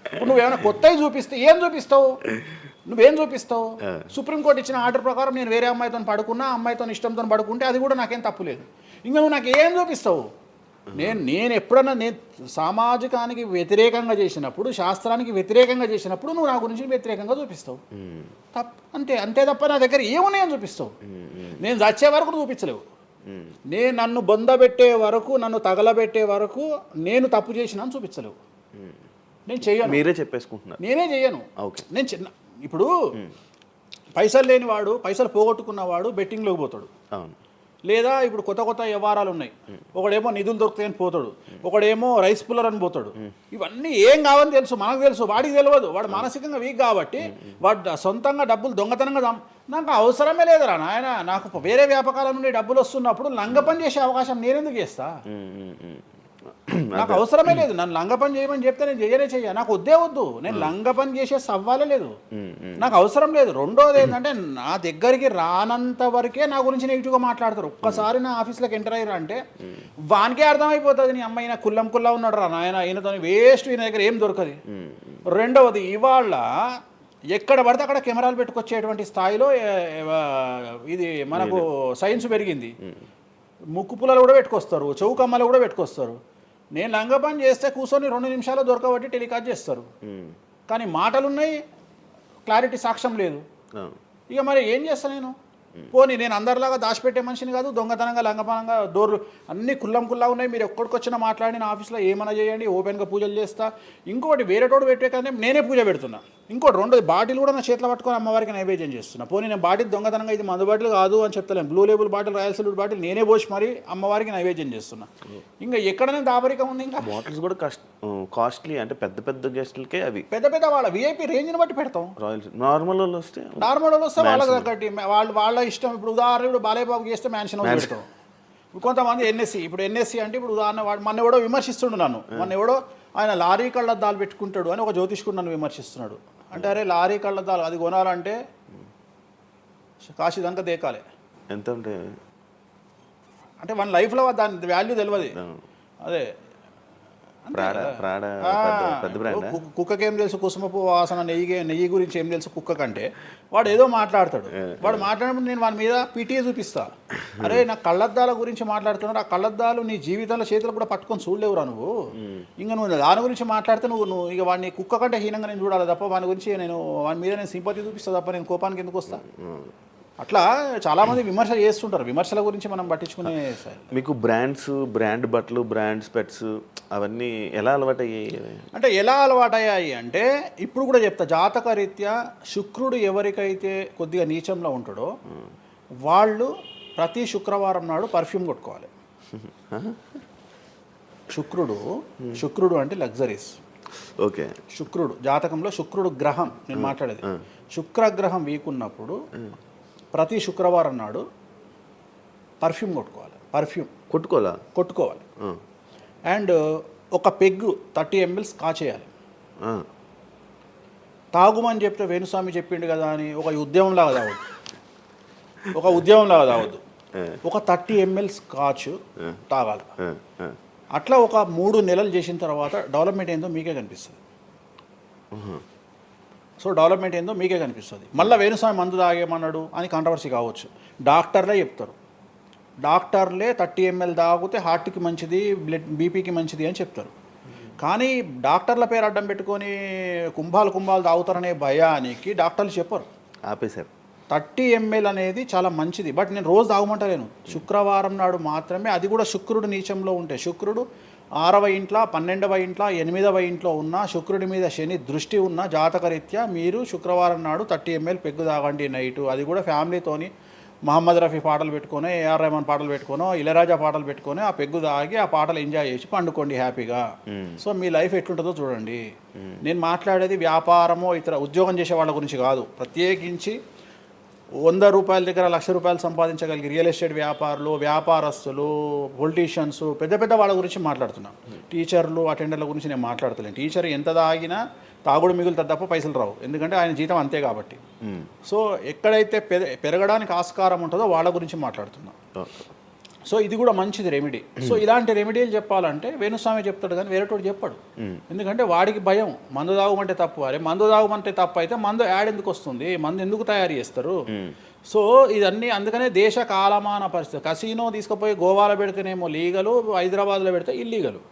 ఇప్పుడు నువ్వేమైనా కొత్తవి చూపిస్తే ఏం చూపిస్తావు? నువ్వేం చూపిస్తావు? సుప్రీంకోర్టు ఇచ్చిన ఆర్డర్ ప్రకారం నేను వేరే అమ్మాయితో పడుకున్నా, అమ్మాయితో ఇష్టంతో పడుకుంటే అది కూడా నాకేం తప్పు లేదు. ఇంకా నువ్వు నాకు ఏం చూపిస్తావు? నేను ఎప్పుడన్నా నేను సామాజికానికి వ్యతిరేకంగా చేసినప్పుడు, శాస్త్రానికి వ్యతిరేకంగా చేసినప్పుడు నువ్వు నా గురించి వ్యతిరేకంగా చూపిస్తావు. అంతే తప్ప నా దగ్గర ఏమున్నాయని చూపిస్తావు? నేను చచ్చే వరకు చూపించలేవు. నేను నన్ను బొందబెట్టే వరకు, నన్ను తగలబెట్టే వరకు నేను తప్పు చేసినా అని చూపించలేవు. నేను చెయ్యను. మీరే చెప్పేసుకుంటున్నారు. నేనే చెయ్యను. నేను ఇప్పుడు పైసలు లేనివాడు, పైసలు పోగొట్టుకున్నవాడు బెట్టింగ్లోకి పోతాడు. లేదా ఇప్పుడు కొత్త వ్యవహారాలు ఉన్నాయి, ఒకడేమో నిధులు దొరుకుతాయని పోతాడు, ఒకడేమో రైస్ పుల్లర్ అని పోతాడు. ఇవన్నీ ఏం కావని తెలుసు, మనకు తెలుసు, వాడికి తెలియదు. వాడు మానసికంగా వీక్ కాబట్టి వాడు సొంతంగా డబ్బులు దొంగతనంగా నాకు అవసరమే లేదురా నాయన. నాకు వేరే వ్యాపకాల నుండి డబ్బులు వస్తున్నప్పుడు లంగ పని చేసే అవకాశం నేనెందుకు చేస్తా? నాకు అవసరమే లేదు. నన్ను లంగ పని చేయమని చెప్తే నేను చెయ్య, నాకు వద్దు. నేను లంగ పని చేసే సవ్వాలే లేదు, నాకు అవసరం లేదు. రెండోది ఏంటంటే నా దగ్గరికి రానంత వరకే నా గురించి నెగిటివ్గా మాట్లాడతారు. ఒక్కసారి నా ఆఫీస్లోకి ఎంటర్ అయ్యారు అంటే వానికే అర్థమైపోతుంది, నీ అమ్మాయి కుల్లా ఉన్నాడు రా నాయన, ఈయనతో వేస్ట్, ఈయన దగ్గర ఏం దొరకదు. రెండవది, ఇవాళ ఎక్కడ పడితే అక్కడ కెమెరాలు పెట్టుకొచ్చేటువంటి స్థాయిలో ఇది మనకు సైన్స్ పెరిగింది. ముక్కు పుల్లలు కూడా పెట్టుకొస్తారు, చౌకమ్మలు కూడా పెట్టుకొస్తారు. నేను లంగ పని చేస్తే కూర్చొని 2 నిమిషాలు దొరకబట్టి టెలికాస్ట్ చేస్తారు. కానీ మాటలున్నాయి, క్లారిటీ సాక్ష్యం లేదు. ఇక మరి ఏం చేస్తాను నేను? పోనీ నేను అందరిలాగా దాచిపెట్టే మనిషిని కాదు, దొంగతనంగా లంగపనంగా డోర్లు అన్నీ కుల్లా ఉన్నాయి. మీరు ఎక్కడికొచ్చినా మాట్లాడి నా ఆఫీస్లో ఏమైనా చేయండి, ఓపెన్గా పూజలు చేస్తా. ఇంకోటి వేరేటోడు పెట్టే కానీ నేనే పూజ పెడుతున్నా. ఇంకోటి రెండోది, బాటిల్ కూడా నా చేతిలో పట్టుకొని అమ్మవారికి నైవేద్యం చేస్తున్నా. పోనీ నేను బాటిల్ దొంగతనంగా ఇది మందు బాటిల్ కాదు అని చెప్తలేను, blue label bottle, royal salute bottle నేనే పోసి మరి అమ్మవారికి నైవేద్యం చేస్తున్నా. ఇంకా ఎక్కడనే దాపరికం ఉంది? ఇంకా బాటిల్స్ కూడా కాస్ట్లీ, అంటే పెద్ద గెస్టులకే అవి పెద్ద వాళ్ళ విఐపీ రేంజ్ని బట్టి పెడతాం. నార్మల్ వాళ్ళు వస్తే వాళ్ళకి తగ్గట్టి వాళ్ళ ఇష్టం. ఇప్పుడు ఉదాహరణ, ఇప్పుడు బాలయ్యబాబు చేస్తే మ్యాన్షన్ హౌస్ పెడతాం. ఇప్పుడు కొంతమంది ఎన్ఎస్సి అంటే ఇప్పుడు ఉదాహరణ మొన్న ఎవడో విమర్శిస్తుండు నన్ను, ఆయన లారీ కళ్ళద్దాలు పెట్టుకుంటాడు అని ఒక జ్యోతిష్కుడు నన్ను విమర్శిస్తున్నాడు. అంటే అరే లారీ కళ్ళద్దాలు అది కొనాలంటే కాశీ దాకా దేకాలి. ఎంత ఉంటే అంటే మన లైఫ్లో దాని వాల్యూ తెలియదు. అదే పెద్ద బ్రాండ్. కుక్కకి ఏం తెలుసు కుసుమపు వాసన నెయ్యి గురించి ఏం తెలుసు కుక్క కంటే. వాడు ఏదో మాట్లాడతాడు. వాడు మాట్లాడినప్పుడు నేను వాడి మీద పీటీఏ చూపిస్తా. అరే నా కళ్ళద్దాల గురించి మాట్లాడుతున్నాడు, ఆ కళ్ళద్దాలు నీ జీవితంలో చేతులు కూడా పట్టుకొని చూడలేవురా నువ్వు. ఇంకా నువ్వు దాని గురించి మాట్లాడితే నువ్వు ఇక వాడిని కుక్క కంటే హీనంగా నేను చూడాలి తప్ప వాని గురించి వాని మీద నేను సింపతి చూపిస్తా తప్ప నేను కోపానికి ఎందుకు వస్తా. అట్లా చాలామంది విమర్శ చేస్తుంటారు. విమర్శల గురించి మనం పట్టించుకునే. మీకు బ్రాండ్ బట్టలు, బ్రాండ్ స్పెట్స్ అవన్నీ ఎలా అలవాటయ్యాయి? అంటే ఎలా అలవాటయ్యాయి అంటే ఇప్పుడు కూడా చెప్తా, జాతక రీత్యా శుక్రుడు ఎవరికైతే కొద్దిగా నీచంలో ఉంటాడో వాళ్ళు ప్రతి శుక్రవారం నాడు పర్ఫ్యూమ్ కొట్టుకోవాలి. శుక్రుడు అంటే లగ్జరీస్. ఓకే. శుక్రుడు జాతకంలో శుక్రుడు గ్రహం నేను మాట్లాడేది. శుక్రగ్రహం వీక్ ఉన్నప్పుడు ప్రతి శుక్రవారం నాడు పర్ఫ్యూమ్ కొట్టుకోవాలి. అండ్ ఒక పెగ్గు 30 ml కాచేయాలి. తాగుమని చెప్తే వేణుస్వామి చెప్పిండు కదా అని ఒక ఉద్యమంలాగా తాగొద్దు. ఒక 30 ml స్కాచ్ తాగాలి. అట్లా ఒక 3 నెలలు చేసిన తర్వాత డెవలప్మెంట్ ఏందో మీకే కనిపిస్తుంది. మళ్ళీ వేణుస్వామి మందు తాగేమన్నాడు అని కాంట్రవర్సీ కావచ్చు. డాక్టర్లే చెప్తారు. 30 ml తాగితే హార్ట్కి మంచిది, బీపీకి మంచిది అని చెప్తారు. కానీ డాక్టర్ల పేరు అడ్డం పెట్టుకొని కుంభాలు తాగుతారనే భయానికి డాక్టర్లు చెప్పరు, ఆపేశారు. 30 ml అనేది చాలా మంచిది. బట్ నేను రోజు తాగమంటలేను. శుక్రవారం నాడు మాత్రమే. అది కూడా శుక్రుడు నీచంలో ఉంటే, శుక్రుడు 6వ ఇంట్లో, 12వ ఇంట్లో, 8వ ఇంట్లో ఉన్న శుక్రుడి మీద శని దృష్టి ఉన్న జాతకరీత్యా మీరు శుక్రవారం నాడు 30 ml పెగ్గు తాగండి నైటు. అది కూడా ఫ్యామిలీతోని మహమ్మద్ రఫీ పాటలు పెట్టుకొని, ఏఆర్ రెహమాన్ పాటలు పెట్టుకొని, ఇళయరాజా పాటలు పెట్టుకొని ఆ పెగ్గు తాగి ఆ పాటలు ఎంజాయ్ చేసి పండుకోండి హ్యాపీగా. సో మీ లైఫ్ ఎట్లుంటుందో చూడండి. నేను మాట్లాడేది వ్యాపారమో ఇతర ఉద్యోగం చేసే వాళ్ళ గురించి కాదు. ప్రత్యేకించి 100 రూపాయల దగ్గర 1,00,000 రూపాయలు సంపాదించగలిగి రియల్ ఎస్టేట్ వ్యాపారులు, పొలిటీషియన్స్, పెద్ద వాళ్ళ గురించి మాట్లాడుతున్నాను. టీచర్లు, అటెండర్ల గురించి నేను మాట్లాడతలేను. టీచర్ ఎంత తాగినా తాగుడు మిగులుతుంది తప్ప పైసలు రావు. ఎందుకంటే ఆయన జీతం అంతే కాబట్టి. సో ఎక్కడైతే పెరగడానికి ఆస్కారం ఉంటుందో వాళ్ళ గురించి మాట్లాడుతున్నాం. సో ఇది కూడా మంచిది రెమెడీ. సో ఇలాంటి రెమెడీలు చెప్పాలంటే వేణుస్వామి చెప్తాడు కానీ వేరేటోడు చెప్పాడు. ఎందుకంటే వాడికి భయం, మందు తాగమంటే తప్పు. అరే మందు తాగమంటే తప్పు అయితే మందు యాడ్ ఎందుకు వస్తుంది, మందు ఎందుకు తయారు చేస్తారు? సో ఇదన్నీ అందుకనే దేశ కాలమాన పరిస్థితి. కసినో తీసుకుపోయి గోవాలో పెడితేనేమో లీగలు, హైదరాబాద్లో పెడితే ఇల్లీగలు.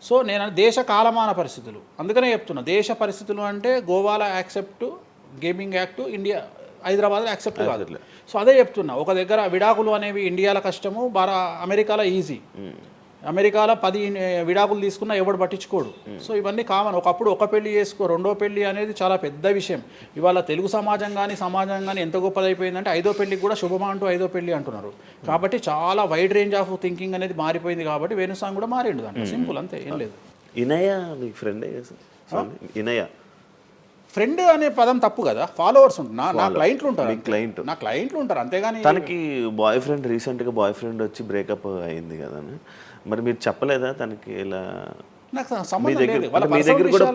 సో నేను దేశ కాలమాన పరిస్థితులు అందుకనే చెప్తున్నా. దేశ పరిస్థితులు అంటే గోవాలో యాక్సెప్ట్ గేమింగ్ యాక్ట్, ఇండియా హైదరాబాద్లో యాక్సెప్ట్ కాదు. సో అదే చెప్తున్నా. ఒక దగ్గర విడాకులు అనేవి ఇండియాలో కష్టము, అమెరికాలో ఈజీ. అమెరికాలో 10 విడాకులు తీసుకున్నా ఎవడు పట్టించుకోడు. సో ఇవన్నీ కామన్. ఒకప్పుడు ఒక పెళ్లి చేసుకో, రెండో పెళ్లి అనేది చాలా పెద్ద విషయం. ఇవాళ తెలుగు సమాజం కానీ ఎంత గొప్పదైపోయిందంటే 5వ పెళ్లికి కూడా శుభమా అంటూ 5వ పెళ్లి అంటున్నారు. కాబట్టి చాలా వైడ్ రేంజ్ ఆఫ్ థింకింగ్ అనేది మారిపోయింది. కాబట్టి వేణుస్వామి కూడా మారిండు దాంట్లో. సింపుల్, అంతే, ఏం లేదు. ఇనయ మీ ఫ్రెండ్? ఇనయ ఫ్రెండ్ అనే పదం తప్పు కదా. ఫాలోవర్స్ ఉంటారు, నా క్లయింట్లు ఉంటారు, అంతేగాని తనకి రీసెంట్గా బాయ్ ఫ్రెండ్ వచ్చి బ్రేకప్ అయింది కదా. మరి మీరు చెప్పలేదా తనకి? ఇలా నాకు సంబంధం లేదు. మీ దగ్గర కూడా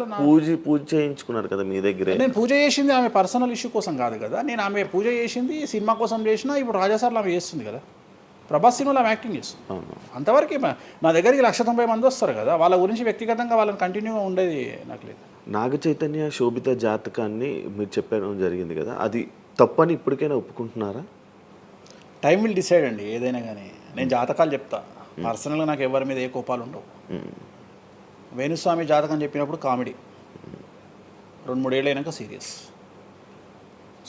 పూజ చేయించుకున్నారు కదా మీ దగ్గర. నేను పూజ చేసింది ఆమె పర్సనల్ ఇష్యూ కోసం కాదు కదా. నేను ఆమె పూజ చేసింది సినిమా కోసం చేసినా. ఇప్పుడు రాజాసార్లు ఆమె చేస్తుంది కదా, ప్రభాస్ సినిమాలో ఆమె యాక్టింగ్ చేస్తుంది. అంతవరకు నా దగ్గరికి 190 మంది వస్తారు కదా. వాళ్ళ గురించి వ్యక్తిగతంగా వాళ్ళని కంటిన్యూగా ఉండేది నాకు లేదు. నాగ చైతన్య శోభిత జాతకాన్ని మీరు చెప్పడం జరిగింది కదా, అది తప్పని ఇప్పటికైనా ఒప్పుకుంటున్నారా? టైం విల్ డిసైడ్ అండి ఏదైనా కానీ. నేను జాతకాలు చెప్తా, పర్సనల్గా నాకు ఎవరి మీద ఏ కోపాలు ఉండవు. వేణుస్వామి జాతకం చెప్పినప్పుడు కామెడీ, 2-3 ఏళ్ళు అయినాక సీరియస్.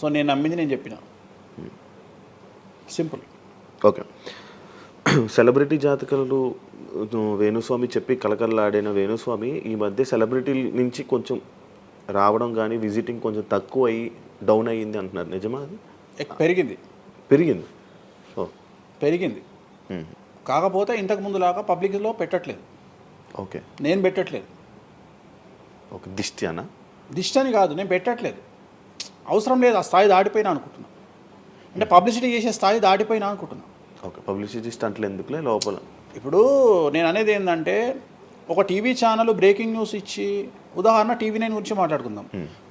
సో నేను నమ్మింది నేను చెప్పిన, సింపుల్. ఓకే. సెలబ్రిటీ జాతకాలు వేణుస్వామి చెప్పి కలకల్లాడిన వేణుస్వామి ఈ మధ్య సెలబ్రిటీల నుంచి కొంచెం రావడం కానీ విజిటింగ్ కొంచెం తక్కువ అయ్యి డౌన్ అయ్యింది అంటున్నారు. నిజమా? అది పెరిగింది. కాకపోతే ఇంతకు ముందులాగా పబ్లిక్లో పెట్టట్లేదు. ఓకే, నేను పెట్టట్లేదు. ఓకే, దిష్టి అని కాదు, నేను పెట్టట్లేదు. అవసరం లేదు. ఆ స్థాయి దాటిపోయినా అనుకుంటున్నా. అంటే పబ్లిసిటీ చేసే స్థాయి దాటిపోయినా అనుకుంటున్నా. ఓకే, పబ్లిసిటీ స్టంట్లు ఎందుకులే లోపల. ఇప్పుడు నేను అనేది ఏంటంటే ఒక టీవీ ఛానల్ బ్రేకింగ్ న్యూస్ ఇచ్చి, ఉదాహరణ TV9 గురించి మాట్లాడుకుందాం.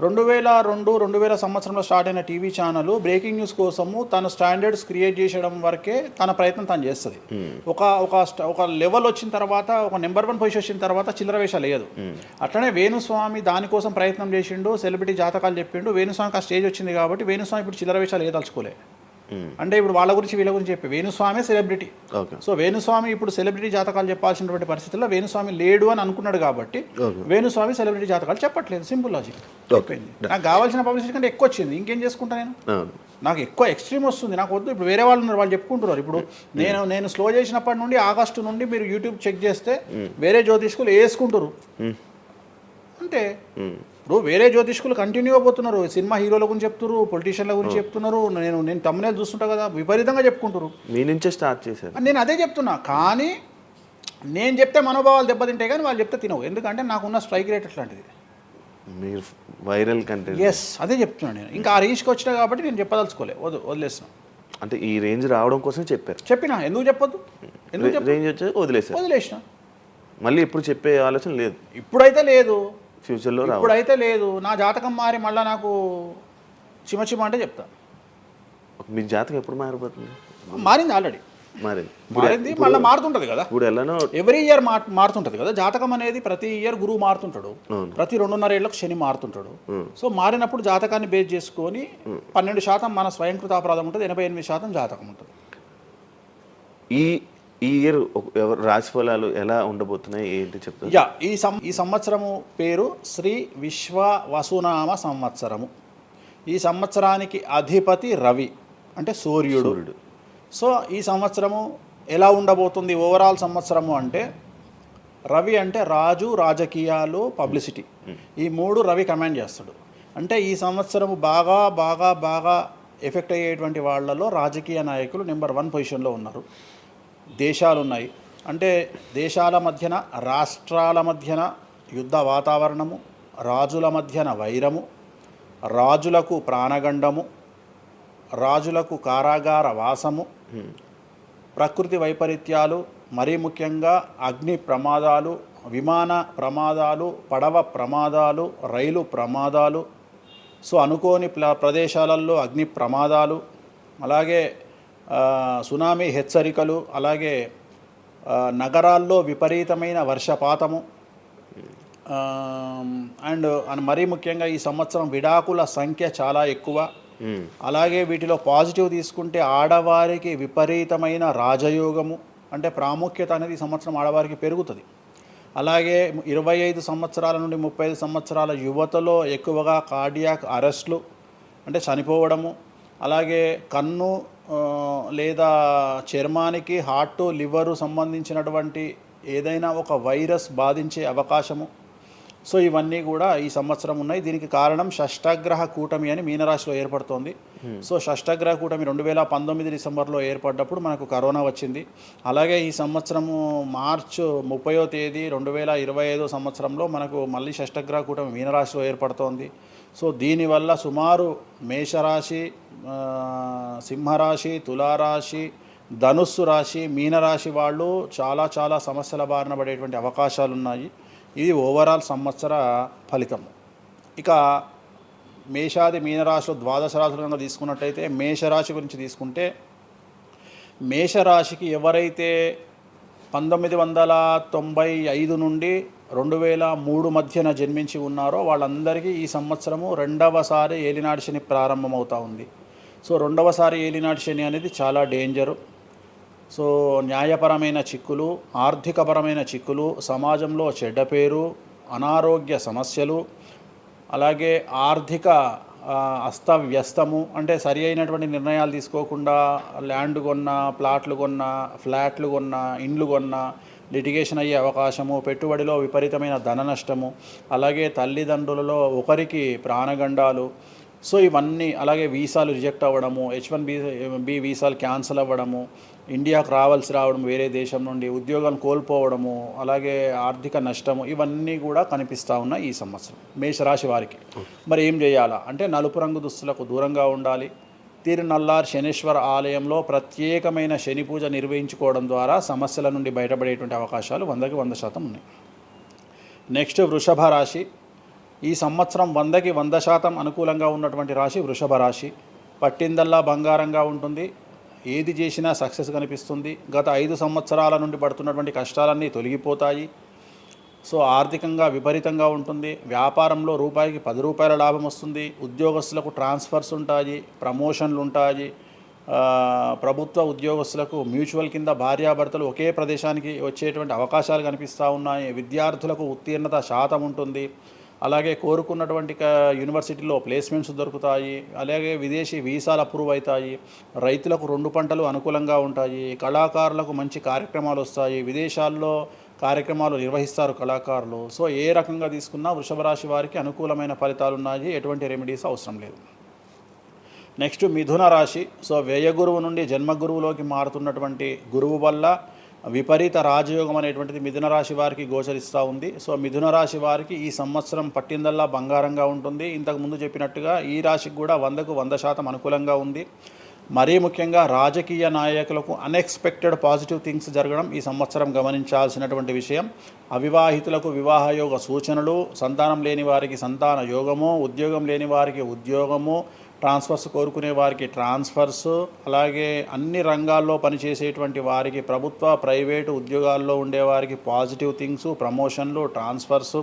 2002-2000 సంవత్సరంలో స్టార్ట్ అయిన టీవీ ఛానల్ బ్రేకింగ్ న్యూస్ కోసము తన స్టాండర్డ్స్ క్రియేట్ చేయడం వరకే తన ప్రయత్నం తను చేస్తుంది. ఒక లెవెల్ వచ్చిన తర్వాత, ఒక నెంబర్ 1 పొజిషన్ వచ్చిన తర్వాత చిల్లర వేషాలు లేదు. అట్లనే వేణుస్వామి దానికోసం ప్రయత్నం చేసిండు, సెలబ్రిటీ జాతకాలు చెప్పిండు. వేణుస్వామికి ఆ స్టేజ్ వచ్చింది కాబట్టి వేణుస్వామి ఇప్పుడు చిల్లర వేషాలు ఏదలుచుకోలే. అంటే ఇప్పుడు వాళ్ళ గురించి వీళ్ళ గురించి చెప్పి వేణుస్వామి సెలబ్రిటీ. సో వేణుస్వామి ఇప్పుడు సెలబ్రిటీ జాతకాలు చెప్పాల్సినటువంటి పరిస్థితుల్లో వేణుస్వామి లేడు అని అనుకున్నాడు కాబట్టి వేణుస్వామి సెలబ్రిటీ జాతకాలు చెప్పట్లేదు. Simple logic. నాకు కావాల్సిన పబ్లిసిటీ కంటే ఎక్కువ వచ్చింది, ఇంకేం చేసుకుంటా నేను? నాకు ఎక్కువ ఎక్స్ట్రీమ్ వస్తుంది, నాకు వద్దు. ఇప్పుడు వేరే వాళ్ళు ఉన్నారు, వాళ్ళు చెప్పుకుంటున్నారు. ఇప్పుడు నేను స్లో చేసినప్పటి నుండి ఆగస్టు నుండి మీరు యూట్యూబ్ చెక్ చేస్తే వేరే జ్యోతిష్కులు వేసుకుంటారు అంటే. ఇప్పుడు వేరే జ్యోతిష్కులు కంటిన్యూగా పోతున్నారు, సినిమా హీరోల గురించి చెప్తున్నారు, పొలిటీషియన్ల గురించి చెప్తున్నారు. నేను తమ్మునే చూస్తుంటా కదా, విపరీతంగా చెప్పుకుంటారు. మీ నుంచే స్టార్ట్ చేశారు. నేను అదే చెప్తున్నా, కానీ నేను చెప్తే మనోభావాలు దెబ్బతింటాయి, కానీ వాళ్ళు చెప్తే తినవు. ఎందుకంటే నాకున్న స్ట్రైక్ రేట్ అట్లాంటిది. మీరు వైరల్ కంటెంట్. ఎస్, అదే చెప్తున్నాను నేను. ఇంకా ఆ రీచ్కి వచ్చినా కాబట్టి నేను చెప్పదలుచుకోలే, వదిలేసిన. అంటే ఈ రేంజ్ రావడం కోసం చెప్పినా ఎందుకు చెప్పొద్దు, రేంజ్ వచ్చి వదిలేసిన. మళ్ళీ ఇప్పుడు చెప్పే ఆలోచన లేదు, ఇప్పుడైతే లేదు, ఫ్యూచర్లో ఇప్పుడైతే లేదు. నా జాతకం మారి మళ్ళీ నాకు చిమ అంటే చెప్తా. మీ జాతకం ఎప్పుడు మారిపోతుంది? మారింది, ఆల్రెడీ మారింది, మళ్ళీ మారుతుంటుంది కదా. ఇప్పుడు ఎలానో ఎవ్రీ ఇయర్ మారుతుంటుంది కదా జాతకం అనేది. ప్రతి ఇయర్ గురువు మారుతుంటాడు, ప్రతి 2.5 ఏళ్ళకు శని మారుతుంటాడు. సో మారినప్పుడు జాతకాన్ని బేస్ చేసుకొని 12% మన స్వయంకృత అపరాధం ఉంటుంది, 88% జాతకం ఉంటుంది. ఈ ఇయర్ రాశి ఫలాలు ఎలా ఉండబోతున్నాయి ఏంటి చెప్తారు? ఈ సంవత్సరము పేరు శ్రీ విశ్వ వసునామ సంవత్సరము. ఈ సంవత్సరానికి అధిపతి రవి, అంటే సూర్యుడు. సో ఈ సంవత్సరము ఎలా ఉండబోతుంది ఓవరాల్ సంవత్సరము అంటే, రవి అంటే రాజు, రాజకీయాలు, పబ్లిసిటీ, ఈ 3 రవి కమాండ్ చేస్తాడు. అంటే ఈ సంవత్సరము బాగా బాగా బాగా ఎఫెక్ట్ అయ్యేటువంటి వాళ్ళలో రాజకీయ నాయకులు నెంబర్ 1 పొజిషన్లో ఉన్నారు. దేశాలు ఉన్నాయి, అంటే దేశాల మధ్యన, రాష్ట్రాల మధ్యన యుద్ధ వాతావరణము, రాజుల మధ్యన వైరము, రాజులకు ప్రాణగండము, రాజులకు కారాగార వాసము, ప్రకృతి వైపరీత్యాలు, మరీ ముఖ్యంగా అగ్ని ప్రమాదాలు, విమాన ప్రమాదాలు, పడవ ప్రమాదాలు, రైలు ప్రమాదాలు. సో అనుకోని ప్రదేశాలలో అగ్ని ప్రమాదాలు, అలాగే సునామీ హెచ్చరికలు, అలాగే నగరాల్లో విపరీతమైన వర్షపాతము, అండ్ మరీ ముఖ్యంగా ఈ సంవత్సరం విడాకుల సంఖ్య చాలా ఎక్కువ. అలాగే వీటిలో పాజిటివ్ తీసుకుంటే ఆడవారికి విపరీతమైన రాజయోగము, అంటే ప్రాముఖ్యత అనేది ఈ సంవత్సరం ఆడవారికి పెరుగుతుంది. అలాగే 25 సంవత్సరాల నుండి 35 సంవత్సరాల యువతలో ఎక్కువగా కార్డియాక్ అరెస్ట్లు, అంటే చనిపోవడము, అలాగే కన్ను లేదా చర్మానికి హార్ట్, లివరు సంబంధించినటువంటి ఏదైనా ఒక వైరస్ బాధించే అవకాశము. సో ఇవన్నీ కూడా ఈ సంవత్సరం ఉన్నాయి. దీనికి కారణం షష్టగ్రహ కూటమి అని మీనరాశిలో ఏర్పడుతోంది. సో షష్టగ్రహ కూటమి 2019 డిసెంబర్లో ఏర్పడ్డప్పుడు మనకు కరోనా వచ్చింది. అలాగే ఈ సంవత్సరము మార్చ్ 30వ తేదీ 2025 సంవత్సరంలో మనకు మళ్ళీ షష్టగ్రహ కూటమి మీనరాశిలో ఏర్పడుతోంది. సో దీనివల్ల సుమారు మేషరాశి, సింహరాశి, తులారాశి, ధనుస్సు రాశి, మీనరాశి వాళ్ళు చాలా చాలా సమస్యల బారిన పడేటువంటి అవకాశాలు ఉన్నాయి. ఇది ఓవరాల్ సంవత్సర ఫలితము. ఇక మేషాది మీనరాశిలో ద్వాదశ రాశులుగా తీసుకున్నట్టయితే, మేషరాశి గురించి తీసుకుంటే, మేషరాశికి ఎవరైతే 1995 నుండి 2003 మధ్యన జన్మించి ఉన్నారో వాళ్ళందరికీ ఈ సంవత్సరము 2వసారి ఏలినాటి శని ప్రారంభమవుతూ ఉంది. సో 2వసారి ఏలినాటి శని అనేది చాలా డేంజరు. సో న్యాయపరమైన చిక్కులు, ఆర్థికపరమైన చిక్కులు, సమాజంలో చెడ్డ పేరు, అనారోగ్య సమస్యలు, అలాగే ఆర్థిక అస్తవ్యస్తము, అంటే సరి అయినటువంటి నిర్ణయాలు తీసుకోకుండా ల్యాండ్ కొన్నా, ప్లాట్లు కొన్నా, ఫ్లాట్లు కొన్నా, ఇండ్లు కొన్నా లిటిగేషన్ అయ్యే అవకాశము, పెట్టుబడిలో విపరీతమైన ధన నష్టము, అలాగే తల్లిదండ్రులలో ఒకరికి ప్రాణగండాలు. సో ఇవన్నీ, అలాగే వీసాలు రిజెక్ట్ అవ్వడము, H1B వీసాలు క్యాన్సిల్ అవ్వడము, ఇండియాకు రావడం వేరే దేశం నుండి, ఉద్యోగాలు కోల్పోవడము, అలాగే ఆర్థిక నష్టము, ఇవన్నీ కూడా కనిపిస్తూ ఉన్నాయి ఈ సంవత్సరం మేషరాశి వారికి. మరి ఏం చేయాలా అంటే, నలుపు రంగు దుస్తులకు దూరంగా ఉండాలి. తిరునల్లార్ శనీశ్వర ఆలయంలో ప్రత్యేకమైన శని పూజ నిర్వహించుకోవడం ద్వారా సమస్యల నుండి బయటపడేటువంటి అవకాశాలు 100% ఉన్నాయి. నెక్స్ట్ వృషభ రాశి. ఈ సంవత్సరం 100కి 100% అనుకూలంగా ఉన్నటువంటి రాశి వృషభ రాశి. పట్టిందల్లా బంగారంగా ఉంటుంది, ఏది చేసినా సక్సెస్ కనిపిస్తుంది. గత 5 సంవత్సరాల నుండి పడుతున్నటువంటి కష్టాలన్నీ తొలగిపోతాయి. సో ఆర్థికంగా విపరీతంగా ఉంటుంది. వ్యాపారంలో రూపాయికి 10 రూపాయల లాభం వస్తుంది. ఉద్యోగస్తులకు ట్రాన్స్ఫర్స్ ఉంటాయి, ప్రమోషన్లు ఉంటాయి. ప్రభుత్వ ఉద్యోగస్తులకు మ్యూచువల్ కింద భార్యాభర్తలు ఒకే ప్రదేశానికి వచ్చేటువంటి అవకాశాలు కనిపిస్తూ ఉన్నాయి. విద్యార్థులకు ఉత్తీర్ణత శాతం ఉంటుంది. అలాగే కోరుకున్నటువంటి యూనివర్సిటీలో ప్లేస్మెంట్స్ దొరుకుతాయి. అలాగే విదేశీ వీసాలు అప్రూవ్ అవుతాయి. రైతులకు 2 పంటలు అనుకూలంగా ఉంటాయి. కళాకారులకు మంచి కార్యక్రమాలు వస్తాయి. విదేశాల్లో కార్యక్రమాలు నిర్వహిస్తారు కళాకారులు. సో ఏ రకంగా తీసుకున్నా వృషభ రాశి వారికి అనుకూలమైన ఫలితాలు ఉన్నాయి, ఎటువంటి రెమెడీస్ అవసరం లేదు. నెక్స్ట్ మిథున రాశి. సో వ్యయ గురువు నుండి జన్మ గురువులోకి మారుతున్నటువంటి గురువు వల్ల విపరీత రాజయోగం అనేటువంటిది మిథున రాశి వారికి గోచరిస్తూ ఉంది. సో మిథున రాశి వారికి ఈ సంవత్సరం పట్టిందల్లా బంగారంగా ఉంటుంది. ఇంతకుముందు చెప్పినట్టుగా ఈ రాశికి కూడా 100కు 100% అనుకూలంగా ఉంది. మరీ ముఖ్యంగా రాజకీయ నాయకులకు అన్ఎక్స్పెక్టెడ్ పాజిటివ్ థింగ్స్ జరగడం ఈ సంవత్సరం గమనించాల్సినటువంటి విషయం. అవివాహితులకు వివాహయోగ సూచనలు, సంతానం లేని వారికి సంతాన యోగము, ఉద్యోగం లేని వారికి ఉద్యోగము, ట్రాన్స్ఫర్స్ కోరుకునే వారికి ట్రాన్స్ఫర్స్, అలాగే అన్ని రంగాల్లో పనిచేసేటువంటి వారికి ప్రభుత్వ ప్రైవేటు ఉద్యోగాల్లో ఉండేవారికి పాజిటివ్ థింగ్స్, ప్రమోషన్లు, ట్రాన్స్ఫర్స్,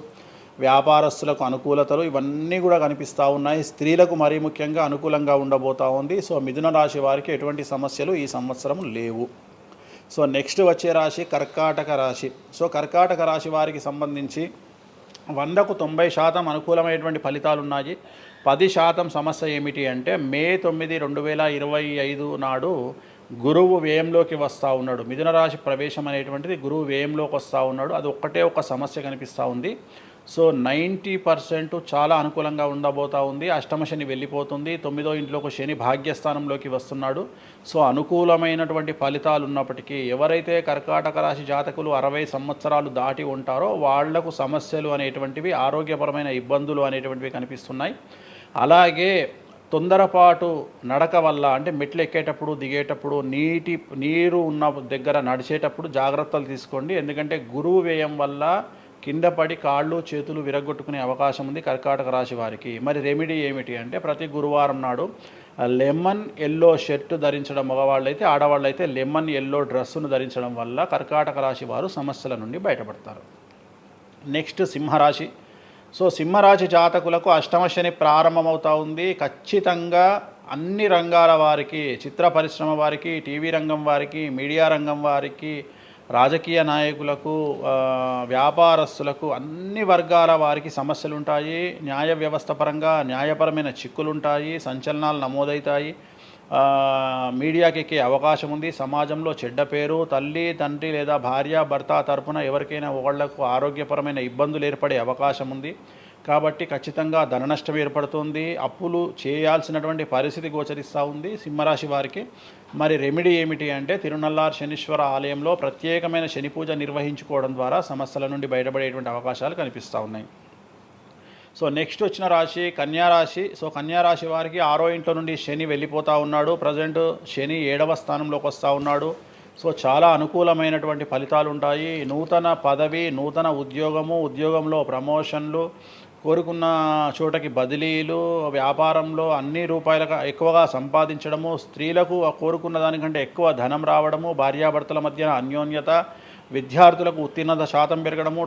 వ్యాపారస్తులకు అనుకూలతలు ఇవన్నీ కూడా కనిపిస్తూ ఉన్నాయి. స్త్రీలకు మరీ ముఖ్యంగా అనుకూలంగా ఉండబోతూ ఉంది. సో మిథున రాశి వారికి ఎటువంటి సమస్యలు ఈ సంవత్సరం లేవు. సో నెక్స్ట్ వచ్చే రాశి కర్కాటక రాశి. సో కర్కాటక రాశి వారికి సంబంధించి 100కు 90% అనుకూలమైనటువంటి ఫలితాలు ఉన్నాయి. 10% సమస్య ఏమిటి అంటే మే 9, 2025 నాడు గురువు వ్యయంలోకి వస్తూ ఉన్నాడు. మిథున రాశి ప్రవేశం అనేటువంటిది గురువు వ్యయంలోకి వస్తూ ఉన్నాడు. అది ఒక సమస్య కనిపిస్తూ ఉంది. సో 90% చాలా అనుకూలంగా ఉండబోతూ ఉంది. అష్టమ శని వెళ్ళిపోతుంది. 9వ ఇంట్లోకి శని భాగ్యస్థానంలోకి వస్తున్నాడు. సో అనుకూలమైనటువంటి ఫలితాలు ఉన్నప్పటికీ ఎవరైతే కర్కాటక రాశి జాతకులు 60 సంవత్సరాలు దాటి ఉంటారో వాళ్లకు సమస్యలు అనేటువంటివి, ఆరోగ్యపరమైన ఇబ్బందులు అనేటువంటివి కనిపిస్తున్నాయి. అలాగే తొందరపాటు నడక వల్ల, అంటే మెట్లు ఎక్కేటప్పుడు దిగేటప్పుడు నీరు ఉన్న దగ్గర నడిచేటప్పుడు జాగ్రత్తలు తీసుకోండి. ఎందుకంటే గురువు వ్యయం వల్ల కింద పడి కాళ్ళు చేతులు విరగొట్టుకునే అవకాశం ఉంది కర్కాటక రాశి వారికి. మరి రెమెడీ ఏమిటి అంటే ప్రతి గురువారం నాడు లెమన్ ఎల్లో షర్ట్ ధరించడం మగవాళ్ళైతే, ఆడవాళ్ళైతే లెమన్ ఎల్లో డ్రెస్సును ధరించడం వల్ల కర్కాటక రాశి వారు సమస్యల నుండి బయటపడతారు. నెక్స్ట్ సింహరాశి. సో సింహరాశి జాతకులకు అష్టమ శని ప్రారంభమవుతూ ఉంది. ఖచ్చితంగా అన్ని రంగాల వారికి, చిత్ర పరిశ్రమ వారికి, టీవీ రంగం వారికి, మీడియా రంగం వారికి, రాజకీయ నాయకులకు, వ్యాపారస్తులకు, అన్ని వర్గాల వారికి సమస్యలు ఉంటాయి. న్యాయ వ్యవస్థ పరంగా న్యాయపరమైన చిక్కులుంటాయి, సంచలనాలు నమోదవుతాయి. మీడియాకి ఎక్కే అవకాశం ఉంది. సమాజంలో చెడ్డ పేరు, తల్లి తండ్రి లేదా భార్య భర్త తరపున ఎవరికైనా ఒకళ్లకు ఆరోగ్యపరమైన ఇబ్బందులు ఏర్పడే అవకాశం ఉంది. కాబట్టి ఖచ్చితంగా ధన నష్టం ఏర్పడుతుంది. అప్పులు చేయాల్సినటువంటి పరిస్థితి గోచరిస్తూ ఉంది సింహరాశి వారికి. మరి రెమెడీ ఏమిటి అంటే తిరునల్లార్ శనీశ్వర ఆలయంలో ప్రత్యేకమైన శని పూజ నిర్వహించుకోవడం ద్వారా సమస్యల నుండి బయటపడేటువంటి అవకాశాలు కనిపిస్తూ ఉన్నాయి. సో నెక్స్ట్ వచ్చిన రాశి కన్యారాశి. సో కన్యారాశి వారికి 6వ ఇంట్లో నుండి శని వెళ్ళిపోతూ ఉన్నాడు. ప్రజెంట్ శని 7వ స్థానంలోకి వస్తూ ఉన్నాడు. సో చాలా అనుకూలమైనటువంటి ఫలితాలు ఉంటాయి. నూతన పదవి, నూతన ఉద్యోగంలో ప్రమోషన్లు, కోరుకున్న చోటకి బదిలీలు, వ్యాపారంలో అన్ని రూపాయలకు ఎక్కువగా సంపాదించడము, స్త్రీలకు కోరుకున్న దానికంటే ఎక్కువ ధనం రావడము, భార్యాభర్తల మధ్య అన్యోన్యత, విద్యార్థులకు ఉత్తీర్ణత శాతం పెరగడము,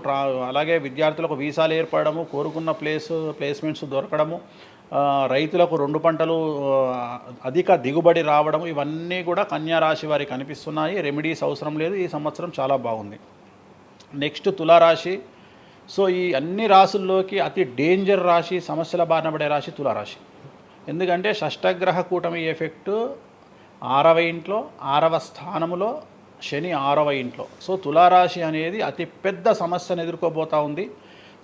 అలాగే విద్యార్థులకు వీసాలు ఏర్పడము, కోరుకున్న ప్లేస్మెంట్స్ దొరకడము, రైతులకు 2 పంటలు అధిక దిగుబడి రావడం, ఇవన్నీ కూడా కన్యా రాశి వారికి కనిపిస్తున్నాయి. రెమెడీస్ అవసరం లేదు. ఈ సంవత్సరం చాలా బాగుంది. నెక్స్ట్ తులారాశి. సో ఈ అన్ని రాశుల్లోకి అతి డేంజర్ రాశి, సమస్యల బారిన పడే రాశి తులారాశి. ఎందుకంటే షష్టగ్రహ కూటమి ఎఫెక్టు 6వ ఇంట్లో, 6వ స్థానములో శని 6వ ఇంట్లో. సో తులారాశి అనేది అతి పెద్ద సమస్యను ఎదుర్కోబోతూ ఉంది.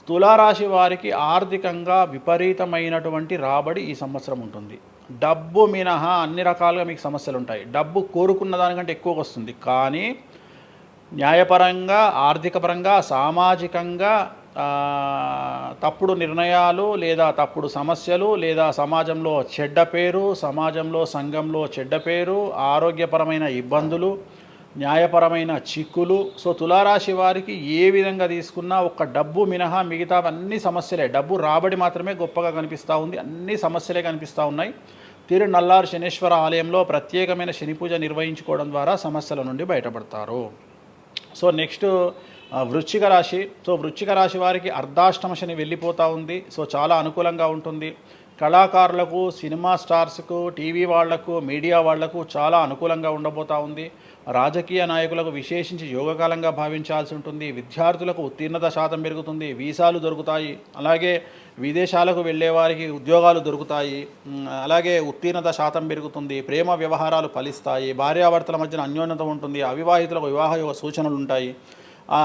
తులారాశి వారికి ఆర్థికంగా విపరీతమైనటువంటి రాబడి ఈ సంవత్సరం ఉంటుంది. డబ్బు మినహా అన్ని రకాలుగా మీకు సమస్యలు ఉంటాయి. డబ్బు కోరుకున్న దానికంటే ఎక్కువగా వస్తుంది, కానీ న్యాయపరంగా, ఆర్థికపరంగా, సామాజికంగా తప్పుడు నిర్ణయాలు లేదా తప్పుడు సమస్యలు లేదా సమాజంలో చెడ్డ పేరు, సమాజంలో సంఘంలో చెడ్డ పేరు, ఆరోగ్యపరమైన ఇబ్బందులు, న్యాయపరమైన చిక్కులు. సో తులారాశి వారికి ఏ విధంగా తీసుకున్నా ఒక్క డబ్బు మినహా మిగతా అన్ని సమస్యలే. డబ్బు రాబడి మాత్రమే గొప్పగా కనిపిస్తూ ఉంది, అన్ని సమస్యలే కనిపిస్తూ ఉన్నాయి. తిరునల్లారు శనీశ్వర ఆలయంలో ప్రత్యేకమైన శని పూజ నిర్వహించుకోవడం ద్వారా సమస్యల నుండి బయటపడతారు. సో నెక్స్ట్ వృశ్చిక రాశి. సో వృశ్చిక రాశి వారికి అర్ధాష్టమ శని వెళ్ళిపోతూ ఉంది. సో చాలా అనుకూలంగా ఉంటుంది. కళాకారులకు, సినిమా స్టార్స్కు, టీవీ వాళ్లకు, మీడియా వాళ్లకు చాలా అనుకూలంగా ఉండబోతూ ఉంది. రాజకీయ నాయకులకు విశేషించి యోగకాలంగా భావించాల్సి ఉంటుంది. విద్యార్థులకు ఉత్తీర్ణత శాతం పెరుగుతుంది, వీసాలు దొరుకుతాయి. అలాగే విదేశాలకు వెళ్ళే వారికి ఉద్యోగాలు దొరుకుతాయి. అలాగే ఉత్తీర్ణత శాతం పెరుగుతుంది. ప్రేమ వ్యవహారాలు ఫలిస్తాయి. భార్యాభర్తల మధ్యన అన్యోన్యత ఉంటుంది. అవివాహితులకు వివాహ సూచనలు ఉంటాయి.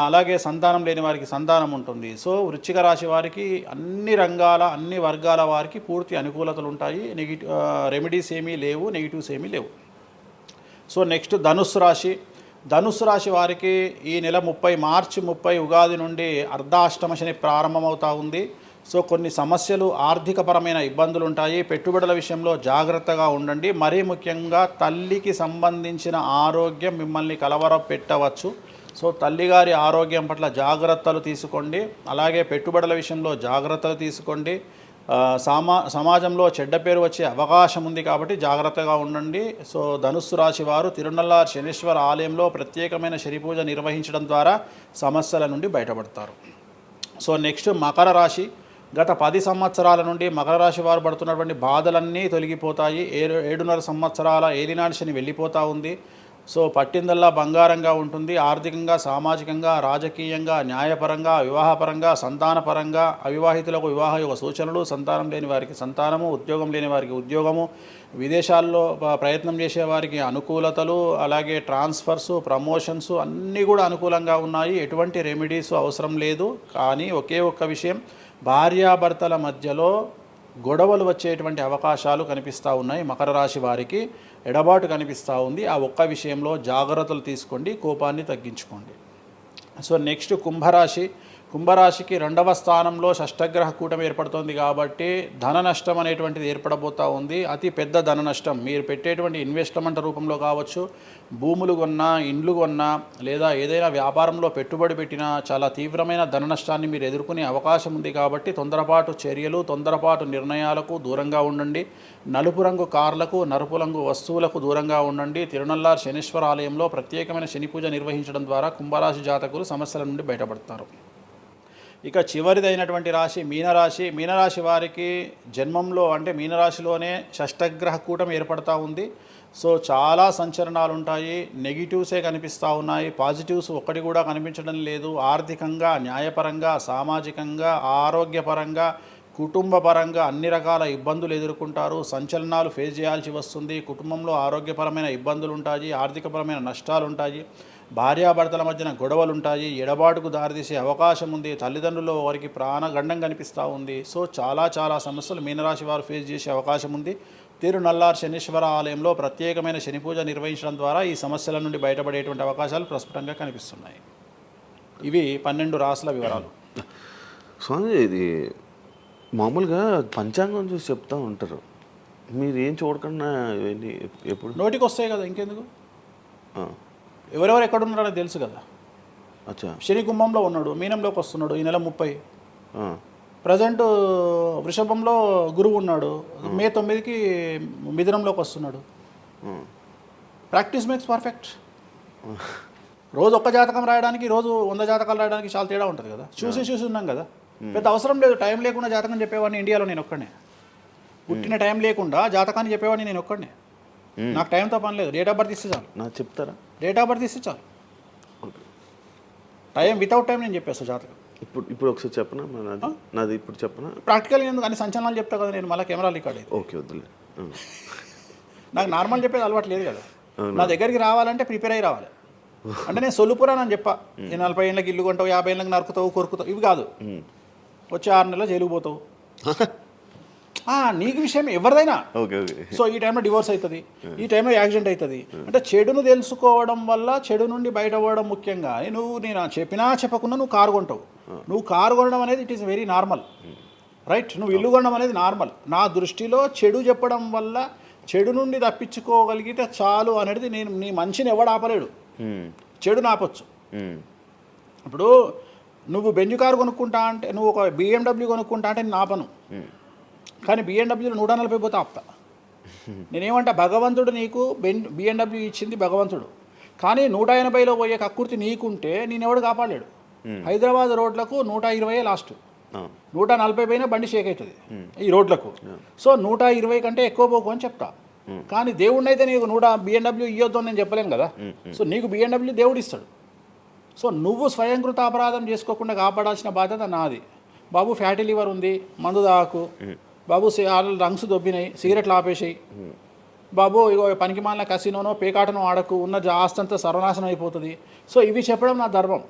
అలాగే సంతానం లేని వారికి సంతానం ఉంటుంది. సో వృశ్చిక రాశి వారికి అన్ని రంగాల, అన్ని వర్గాల వారికి పూర్తి అనుకూలతలు ఉంటాయి. రెమెడీస్ ఏమీ లేవు, నెగిటివ్స్ ఏమీ లేవు. సో నెక్స్ట్ ధనుస్సు రాశి. ధనుస్సు రాశి వారికి ఈ నెల మార్చి 30 ఉగాది నుండి అర్ధాష్టమ శని ప్రారంభమవుతూ ఉంది. సో కొన్ని సమస్యలు, ఆర్థికపరమైన ఇబ్బందులు ఉంటాయి. పెట్టుబడుల విషయంలో జాగ్రత్తగా ఉండండి. మరీ ముఖ్యంగా తల్లికి సంబంధించిన ఆరోగ్యం మిమ్మల్ని కలవరపెట్టవచ్చు. సో తల్లిగారి ఆరోగ్యం పట్ల జాగ్రత్తలు తీసుకోండి. అలాగే పెట్టుబడుల విషయంలో జాగ్రత్తలు తీసుకోండి. సమాజంలో చెడ్డ పేరు వచ్చే అవకాశం ఉంది కాబట్టి జాగ్రత్తగా ఉండండి. సో ధనుస్సు రాశి వారు తిరునల్లారు శనీశ్వర ఆలయంలో ప్రత్యేకమైన శని పూజ నిర్వహించడం ద్వారా సమస్యల నుండి బయటపడతారు. సో నెక్స్ట్ మకర రాశి. గత 10 సంవత్సరాల నుండి మకర రాశి వారు పడుతున్నటువంటి బాధలన్నీ తొలగిపోతాయి. 7.5 సంవత్సరాల ఏలినాటి శని వెళ్ళిపోతూ ఉంది. సో పట్టిందల్లా బంగారంగా ఉంటుంది. ఆర్థికంగా, సామాజికంగా, రాజకీయంగా, న్యాయపరంగా, వివాహపరంగా, సంతానపరంగా, అవివాహితులకు వివాహ యోగ సూచనలు, సంతానం లేని వారికి సంతానము, ఉద్యోగం లేని వారికి ఉద్యోగము, విదేశాల్లో ప్రయత్నం చేసే వారికి అనుకూలతలు, అలాగే ట్రాన్స్ఫర్సు, ప్రమోషన్స్ అన్నీ కూడా అనుకూలంగా ఉన్నాయి. ఎటువంటి రెమెడీస్ అవసరం లేదు. కానీ ఒకే ఒక్క విషయం, భార్యాభర్తల మధ్యలో గొడవలు వచ్చేటువంటి అవకాశాలు కనిపిస్తూ ఉన్నాయి. మకర రాశి వారికి ఎడబాటు కనిపిస్తూ ఉంది. ఆ ఒక్క విషయంలో జాగ్రత్తలు తీసుకోండి, కోపాన్ని తగ్గించుకోండి. సో నెక్స్ట్ కుంభరాశి. కుంభరాశికి 2వ స్థానంలో షష్టగ్రహ కూటమి ఏర్పడుతుంది కాబట్టి ధన నష్టం అనేటువంటిది ఏర్పడబోతూ ఉంది. అతి పెద్ద ధన నష్టం మీరు పెట్టేటువంటి ఇన్వెస్ట్మెంట్ రూపంలో కావచ్చు, భూములు కొన్నా, ఇండ్లు కొన్నా, లేదా ఏదైనా వ్యాపారంలో పెట్టుబడి పెట్టినా చాలా తీవ్రమైన ధన నష్టాన్ని మీరు ఎదుర్కొనే అవకాశం ఉంది. కాబట్టి తొందరపాటు చర్యలు, తొందరపాటు నిర్ణయాలకు దూరంగా ఉండండి. నలుపు రంగు కార్లకు, నలుపు రంగు వస్తువులకు దూరంగా ఉండండి. తిరునల్లారు శనీశ్వర ఆలయంలో ప్రత్యేకమైన శని పూజ నిర్వహించడం ద్వారా కుంభరాశి జాతకులు సమస్యల నుండి బయటపడతారు. ఇక చివరిదైనటువంటి రాశి మీనరాశి. మీనరాశి వారికి జన్మంలో అంటే మీనరాశిలోనే షష్టగ్రహ కూటమి ఏర్పడతా ఉంది. సో చాలా సంచలనాలు ఉంటాయి. నెగిటివ్సే కనిపిస్తూ ఉన్నాయి, పాజిటివ్స్ ఒక్కటి కూడా కనిపించడం లేదు. ఆర్థికంగా, న్యాయపరంగా, సామాజికంగా, ఆరోగ్యపరంగా, కుటుంబపరంగా అన్ని రకాల ఇబ్బందులు ఎదుర్కొంటారు. సంచలనాలు ఫేస్ చేయాల్సి వస్తుంది. కుటుంబంలో ఆరోగ్యపరమైన ఇబ్బందులు ఉంటాయి, ఆర్థికపరమైన నష్టాలు ఉంటాయి, భార్యాభర్తల మధ్యన గొడవలు ఉంటాయి, ఎడబాటుకు దారితీసే అవకాశం ఉంది. తల్లిదండ్రుల్లో వారికి ప్రాణగండం కనిపిస్తూ ఉంది. సో చాలా సమస్యలు మీనరాశి వారు ఫేస్ చేసే అవకాశం ఉంది. తిరునల్లారు శనీశ్వర ఆలయంలో ప్రత్యేకమైన శని పూజ నిర్వహించడం ద్వారా ఈ సమస్యల నుండి బయటపడేటువంటి అవకాశాలు ప్రస్ఫుటంగా కనిపిస్తున్నాయి. ఇవి 12 రాశుల వివరాలు. స్వామి, ఇది మామూలుగా పంచాంగం చూసి చెప్తూ ఉంటారు, మీరు ఏం చూడకుండా ఇవన్నీ ఎప్పుడు నోటికి వస్తాయి కదా, ఇంకెందుకు? ఎవరెవరు ఎక్కడున్నారో తెలుసు కదా. అచ్చా. శని కుంభంలో ఉన్నాడు, మీనంలోకి వస్తున్నాడు ఈ నెల 30. ప్రజెంట్ వృషభంలో గురువు ఉన్నాడు, మే 9కి మిథునంలోకి వస్తున్నాడు. Practice makes perfect. రోజు ఒక్క జాతకం రాయడానికి, రోజు 100 జాతకాలు రాయడానికి చాలా తేడా ఉంటుంది కదా. చూసి ఉన్నాం కదా, పెద్ద అవసరం లేదు. టైం లేకుండా జాతకం చెప్పేవాడిని ఇండియాలో నేను ఒక్కడే. పుట్టిన టైం లేకుండా జాతకాన్ని చెప్పేవాడిని నేను ఒక్కడే. నాకు టైంతో పని లేదు. డేట్ ఆఫ్ బర్త్ ఇస్తే చాలు. నాకు చెప్తారా? డేట్ ఆఫ్ బర్త్ ఇస్తే చాలు. టైం వితౌట్ టైం నేను చెప్పేస్తాను జాతకం. ఇప్పుడు ఒకసారి చెప్పనా? నాది ఇప్పుడు చెప్పనా? ప్రాక్టికల్గా ఎందుకు అన్ని సంచలనాలు చెప్తా కదా నేను, మళ్ళీ కెమెరా రికార్డ్ అయితే. ఓకే, వద్దులే. నాకు నార్మల్ చెప్పేది అలవాటు లేదు కదా. నా దగ్గరికి రావాలంటే ప్రిపేర్ అయ్యి రావాలి. అంటే నేను సొల్లుపురానని చెప్పా, 40 ఏళ్ళకి ఇల్లు కొంటావు, 50 ఏళ్ళకి నరుకుతావు, కొరుకుతావు, ఇవి కాదు. వచ్చే 6 నెలలు జైలుకు పోతావు. నీకు విషయం ఎవరిదైనా. సో ఈ టైంలో డివోర్స్ అవుతుంది, ఈ టైంలో యాక్సిడెంట్ అవుతుంది. అంటే చెడును తెలుసుకోవడం వల్ల చెడు నుండి బయటపడడం ముఖ్యంగా. నేను చెప్పినా చెప్పకుండా నువ్వు కారు కొంటావు. నువ్వు కారు కొనడం అనేది it is very normal, right? నువ్వు ఇల్లు కొనడం అనేది నార్మల్. నా దృష్టిలో చెడు చెప్పడం వల్ల చెడు నుండి తప్పించుకోగలిగితే చాలు అనేది. నీ మంచిని ఎవడు ఆపలేడు. చెడుని ఆపొచ్చు. ఇప్పుడు నువ్వు బెంజ్ కారు కొనుక్కుంటా అంటే, నువ్వు ఒక BMW కొనుక్కుంటా అంటే నేను ఆపను. కానీ BMW 140 పోతే ఆపుతా. నేనేమంటా, భగవంతుడు నీకు BMW ఇచ్చింది భగవంతుడు, కానీ 180లో పోయే కక్కుర్తి నీకుంటే నేను ఎవడు కాపాడలేడు. హైదరాబాద్ రోడ్లకు 120 లాస్ట్, 140 పైన బండి షేక్ అవుతుంది ఈ రోడ్లకు. సో 120 కంటే ఎక్కువ పోకు అని చెప్తా. కానీ దేవుడిని అయితే నీకు BMW ఇవ్వద్దు అని నేను చెప్పలేను కదా. సో నీకు BMW దేవుడు ఇస్తాడు. సో నువ్వు స్వయంకృత అపరాధం చేసుకోకుండా కాపాడాల్సిన బాధ్యత నాది. బాబు ఫ్యాటీ లివర్ ఉంది, మందు తాకు. బాబు రంగ్స్ దొబ్బినాయి, సిగరెట్లు ఆపేసాయి. బాబు ఇగో పనికి మాలిన కసినోనో పేకాటనో ఆడకు, ఉన్న ఆస్తంతా సర్వనాశనం అయిపోతుంది. సో ఇవి చెప్పడం నా ధర్మం.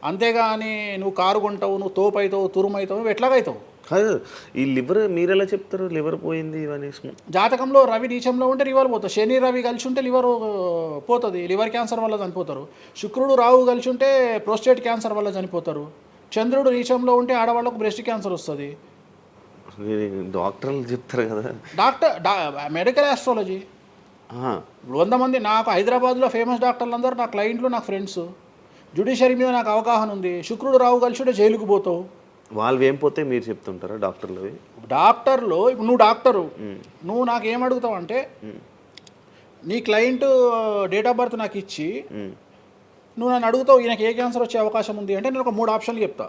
అంతేగాని నువ్వు కారు కొంటావు, నువ్వు తోపు అవుతావు, తురుము అవుతావు, నువ్వు ఎట్లాగవుతావు? కాదు, ఈ లివర్ మీరు ఎలా చెప్తారు లివర్ పోయింది ఇవన్నీ? జాతకంలో రవి నీచంలో ఉంటే లివర్ పోతుంది. శని రవి కలిసి ఉంటే లివర్ పోతుంది, లివర్ క్యాన్సర్ వల్ల చనిపోతారు. శుక్రుడు రాహు కలిసి ఉంటే ప్రోస్టేట్ క్యాన్సర్ వల్ల చనిపోతారు. చంద్రుడు నీచంలో ఉంటే ఆడవాళ్ళకు బ్రెస్ట్ క్యాన్సర్ వస్తుంది. డాక్టర్లు చెప్తారు కదా. Medical astrology. 100 మంది నాకు హైదరాబాద్లో ఫేమస్ డాక్టర్లు అందరూ నా క్లయింట్లు, నా ఫ్రెండ్స్. జ్యుడిషియరీ మీద నాకు అవగాహన ఉంది. శుక్రుడు రాహు కలిసి ఉంటే జైలుకు పోతావు. వాళ్ళు ఏం పోతే మీరు చెప్తుంటారా డాక్టర్లు? డాక్టర్లు ఇప్పుడు నువ్వు డాక్టరు, నువ్వు నాకు ఏం అడుగుతావు అంటే, నీ క్లయింట్ డేట్ ఆఫ్ బర్త్ నాకు ఇచ్చి నువ్వు నన్ను అడుగుతావు ఈయనకి ఏ క్యాన్సర్ వచ్చే అవకాశం ఉంది అంటే, నేను ఒక 3 ఆప్షన్లు చెప్తా.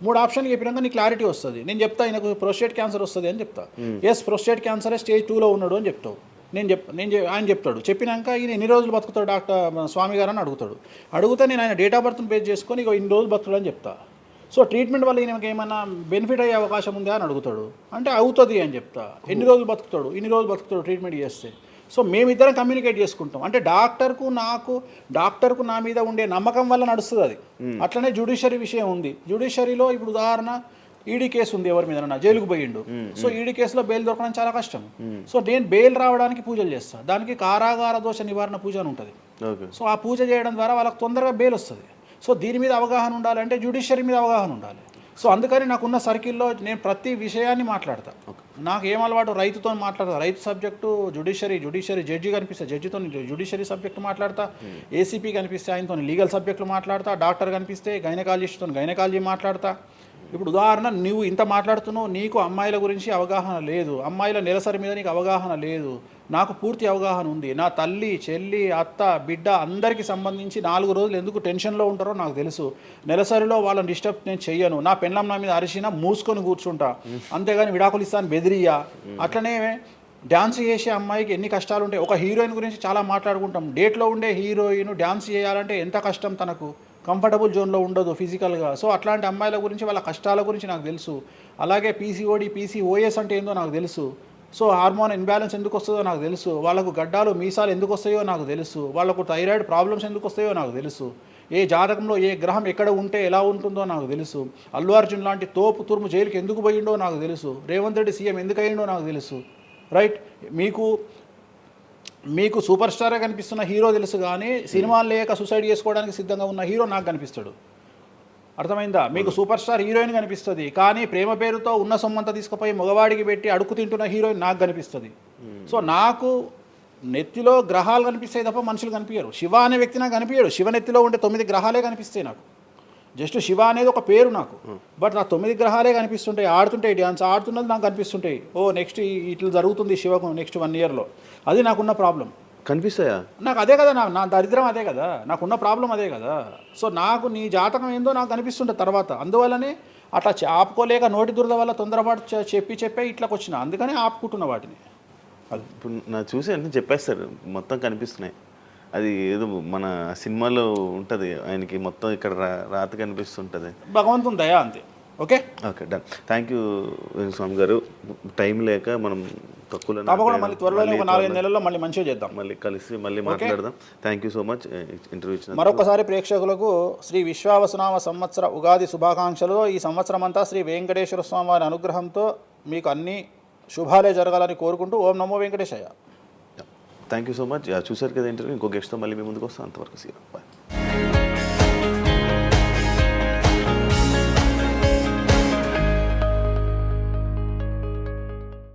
3 ఆప్షన్లు చెప్పినాక నీ క్లారిటీ వస్తుంది. నేను చెప్తా ఈయనకు ప్రోస్టేట్ క్యాన్సర్ వస్తుంది అని చెప్తా. ఎస్, ప్రోస్టేట్ క్యాన్సర్ స్టేజ్ 2లో ఉన్నాడు అని చెప్తావు. ఆయన చెప్తాడు. చెప్పినాక ఈయన ఎన్ని రోజులు బతుకుతాడు డాక్టర్ స్వామి గారు అని అడుగుతాడు. అడిగితే నేను ఆయన డేట్ ఆఫ్ బర్త్ని బేస్ చేసుకొని ఇక ఇన్ని రోజులు బతుకుతాడు అని చెప్తా. సో ట్రీట్మెంట్ వల్ల ఈయనకి ఏమైనా బెనిఫిట్ అయ్యే అవకాశం ఉందా అని అడుగుతాడు. అంటే అవుతుంది అని చెప్తా. ఎన్ని రోజులు బతుకుతాడు, ఇన్ని రోజులు బతుకుతాడు ట్రీట్మెంట్ చేస్తే. సో మేమిద్దరం కమ్యూనికేట్ చేసుకుంటాం. అంటే డాక్టర్కు నా మీద ఉండే నమ్మకం వల్ల నడుస్తుంది అది. అట్లనే జ్యుడిషియరీ విషయం ఉంది. జ్యుడిషియరీలో ఇప్పుడు ఉదాహరణ ఈడీ కేసు ఉంది, ఎవరి మీద జైలుకు పోయిండు. సో ఈడీ కేసులో బెయిల్ దొరకడం చాలా కష్టం. సో నేను బెయిల్ రావడానికి పూజలు చేస్తాను. దానికి కారాగార దోష నివారణ పూజ అని ఉంటుంది. సో ఆ పూజ చేయడం ద్వారా వాళ్ళకి తొందరగా బెయిల్ వస్తుంది. సో దీని మీద అవగాహన ఉండాలంటే జ్యుడిషియరీ మీద అవగాహన ఉండాలి. సో అందుకని నాకున్న సర్కిల్లో నేను ప్రతి విషయాన్ని మాట్లాడతా. నాకు ఏం అలవాటు, రైతుతో మాట్లాడతా. రైతు సబ్జెక్టు జుడిషియరీ జడ్జి కనిపిస్తే జడ్జితో జుడిషియరీ సబ్జెక్టు మాట్లాడతా. ఏసీపీ కనిపిస్తే ఆయనతో లీగల్ సబ్జెక్టులు మాట్లాడతా. డాక్టర్ కనిపిస్తే గైనకాలజిస్ట్తో గైనకాలజీ మాట్లాడతా. ఇప్పుడు ఉదాహరణ, నువ్వు ఇంత మాట్లాడుతున్నావు, నీకు అమ్మాయిల గురించి అవగాహన లేదు, అమ్మాయిల నెలసరి మీద నీకు అవగాహన లేదు. నాకు పూర్తి అవగాహన ఉంది. నా తల్లి, చెల్లి, అత్త, బిడ్డ అందరికీ సంబంధించి 4 రోజులు ఎందుకు టెన్షన్లో ఉంటారో నాకు తెలుసు. నెలసరిలో వాళ్ళని డిస్టర్బ్ నేను చెయ్యను. నా పెళ్ళం నా మీద అరిచినా మూసుకొని కూర్చుంటా, అంతేగాని విడాకులు ఇస్తాను బెదిరియా. అట్లనే డ్యాన్స్ చేసే అమ్మాయికి ఎన్ని కష్టాలు ఉంటాయి. ఒక హీరోయిన్ గురించి చాలా మాట్లాడుకుంటాం. డేట్లో ఉండే హీరోయిన్ డ్యాన్స్ చేయాలంటే ఎంత కష్టం, తనకు కంఫర్టబుల్ జోన్లో ఉండదు ఫిజికల్గా. సో అట్లాంటి అమ్మాయిల గురించి, వాళ్ళ కష్టాల గురించి నాకు తెలుసు. అలాగే PCOD, PCOS అంటే ఏందో నాకు తెలుసు. సో హార్మోన్ ఇన్బ్యాలెన్స్ ఎందుకు వస్తుందో నాకు తెలుసు. వాళ్ళకు గడ్డాలు మీసాలు ఎందుకు వస్తాయో నాకు తెలుసు. వాళ్ళకు థైరాయిడ్ ప్రాబ్లమ్స్ ఎందుకు వస్తాయో నాకు తెలుసు. ఏ జాతకంలో ఏ గ్రహం ఎక్కడ ఉంటే ఎలా ఉంటుందో నాకు తెలుసు. అల్లు అర్జున్ లాంటి తోపు తురుము జైలుకి ఎందుకు పోయిండో నాకు తెలుసు. రేవంత్ రెడ్డి సీఎం ఎందుకు అయ్యిండో నాకు తెలుసు. రైట్, మీకు సూపర్ స్టారే కనిపిస్తున్న హీరో తెలుసు, కానీ సినిమాలు లేక సూసైడ్ చేసుకోవడానికి సిద్ధంగా ఉన్న హీరో నాకు కనిపిస్తాడు. అర్థమైందా? మీకు సూపర్ స్టార్ హీరోయిన్ కనిపిస్తుంది, కానీ ప్రేమ పేరుతో ఉన్న సొమ్మంతా తీసుకుపోయి మగవాడికి పెట్టి అడుగు తింటున్న హీరోయిన్ నాకు కనిపిస్తుంది. సో నాకు నెత్తిలో గ్రహాలు కనిపిస్తాయి తప్ప మనుషులు కనిపించరు. శివ అనే వ్యక్తి నాకు కనిపించడు. శివ నెత్తిలో ఉండే 9 గ్రహాలే కనిపిస్తాయి నాకు. జస్ట్ శివ అనేది ఒక పేరు నాకు, బట్ నా 9 గ్రహాలే కనిపిస్తుంటాయి. ఆడుతుంటాయి, డ్యాన్స్ ఆడుతున్నది నాకు కనిపిస్తుంటాయి. నెక్స్ట్ ఇట్లా జరుగుతుంది శివకు నెక్స్ట్ 1 ఇయర్లో. అది నాకున్న ప్రాబ్లం. కనిపిస్తాయా? నాకు అదే కదా, నా దరిద్రం అదే కదా, నాకున్న ప్రాబ్లం అదే కదా. సో నాకు నీ జాతకం ఏందో నాకు కనిపిస్తుంటుంది తర్వాత. అందువల్లనే అట్లా ఆపుకోలేక నోటి దురద వల్ల తొందరపాటు చెప్పే ఇట్లా వచ్చిన, అందుకనే ఆపుకుంటున్న వాటిని. అది ఇప్పుడు నా చూసి అన్నీ చెప్పేస్తారు, మొత్తం కనిపిస్తున్నాయి. అది ఏదో మన సినిమాలో ఉంటుంది, ఆయనకి మొత్తం ఇక్కడ రాత కనిపిస్తుంటుంది. భగవంతుని దయ అంతే. Okay done. Thank you Venu Swamy గారు. టైం లేక మనం తక్కువ తప్పకుండా మళ్ళీ త్వరలోనే ఒక 4-5 నెలల్లో మళ్ళీ మంచిగా చేద్దాం, మళ్ళీ కలిసి మళ్ళీ మాట్లాడదాం. Thank you so much interview ఇచ్చిన. మరొకసారి ప్రేక్షకులకు శ్రీ విశ్వావసునామ సంవత్సర ఉగాది శుభాకాంక్షలు. ఈ సంవత్సరం అంతా శ్రీ వెంకటేశ్వర స్వామి వారి అనుగ్రహంతో మీకు అన్ని శుభాలే జరగాలని కోరుకుంటూ ఓం నమో Venkateshayya. Thank you so much. చూసారు కదా ఇంటర్వ్యూ. ఇంకో గెస్ట్తో మళ్ళీ మీ ముందుకు వస్తాం. అంతవరకు సీ. బాయ్.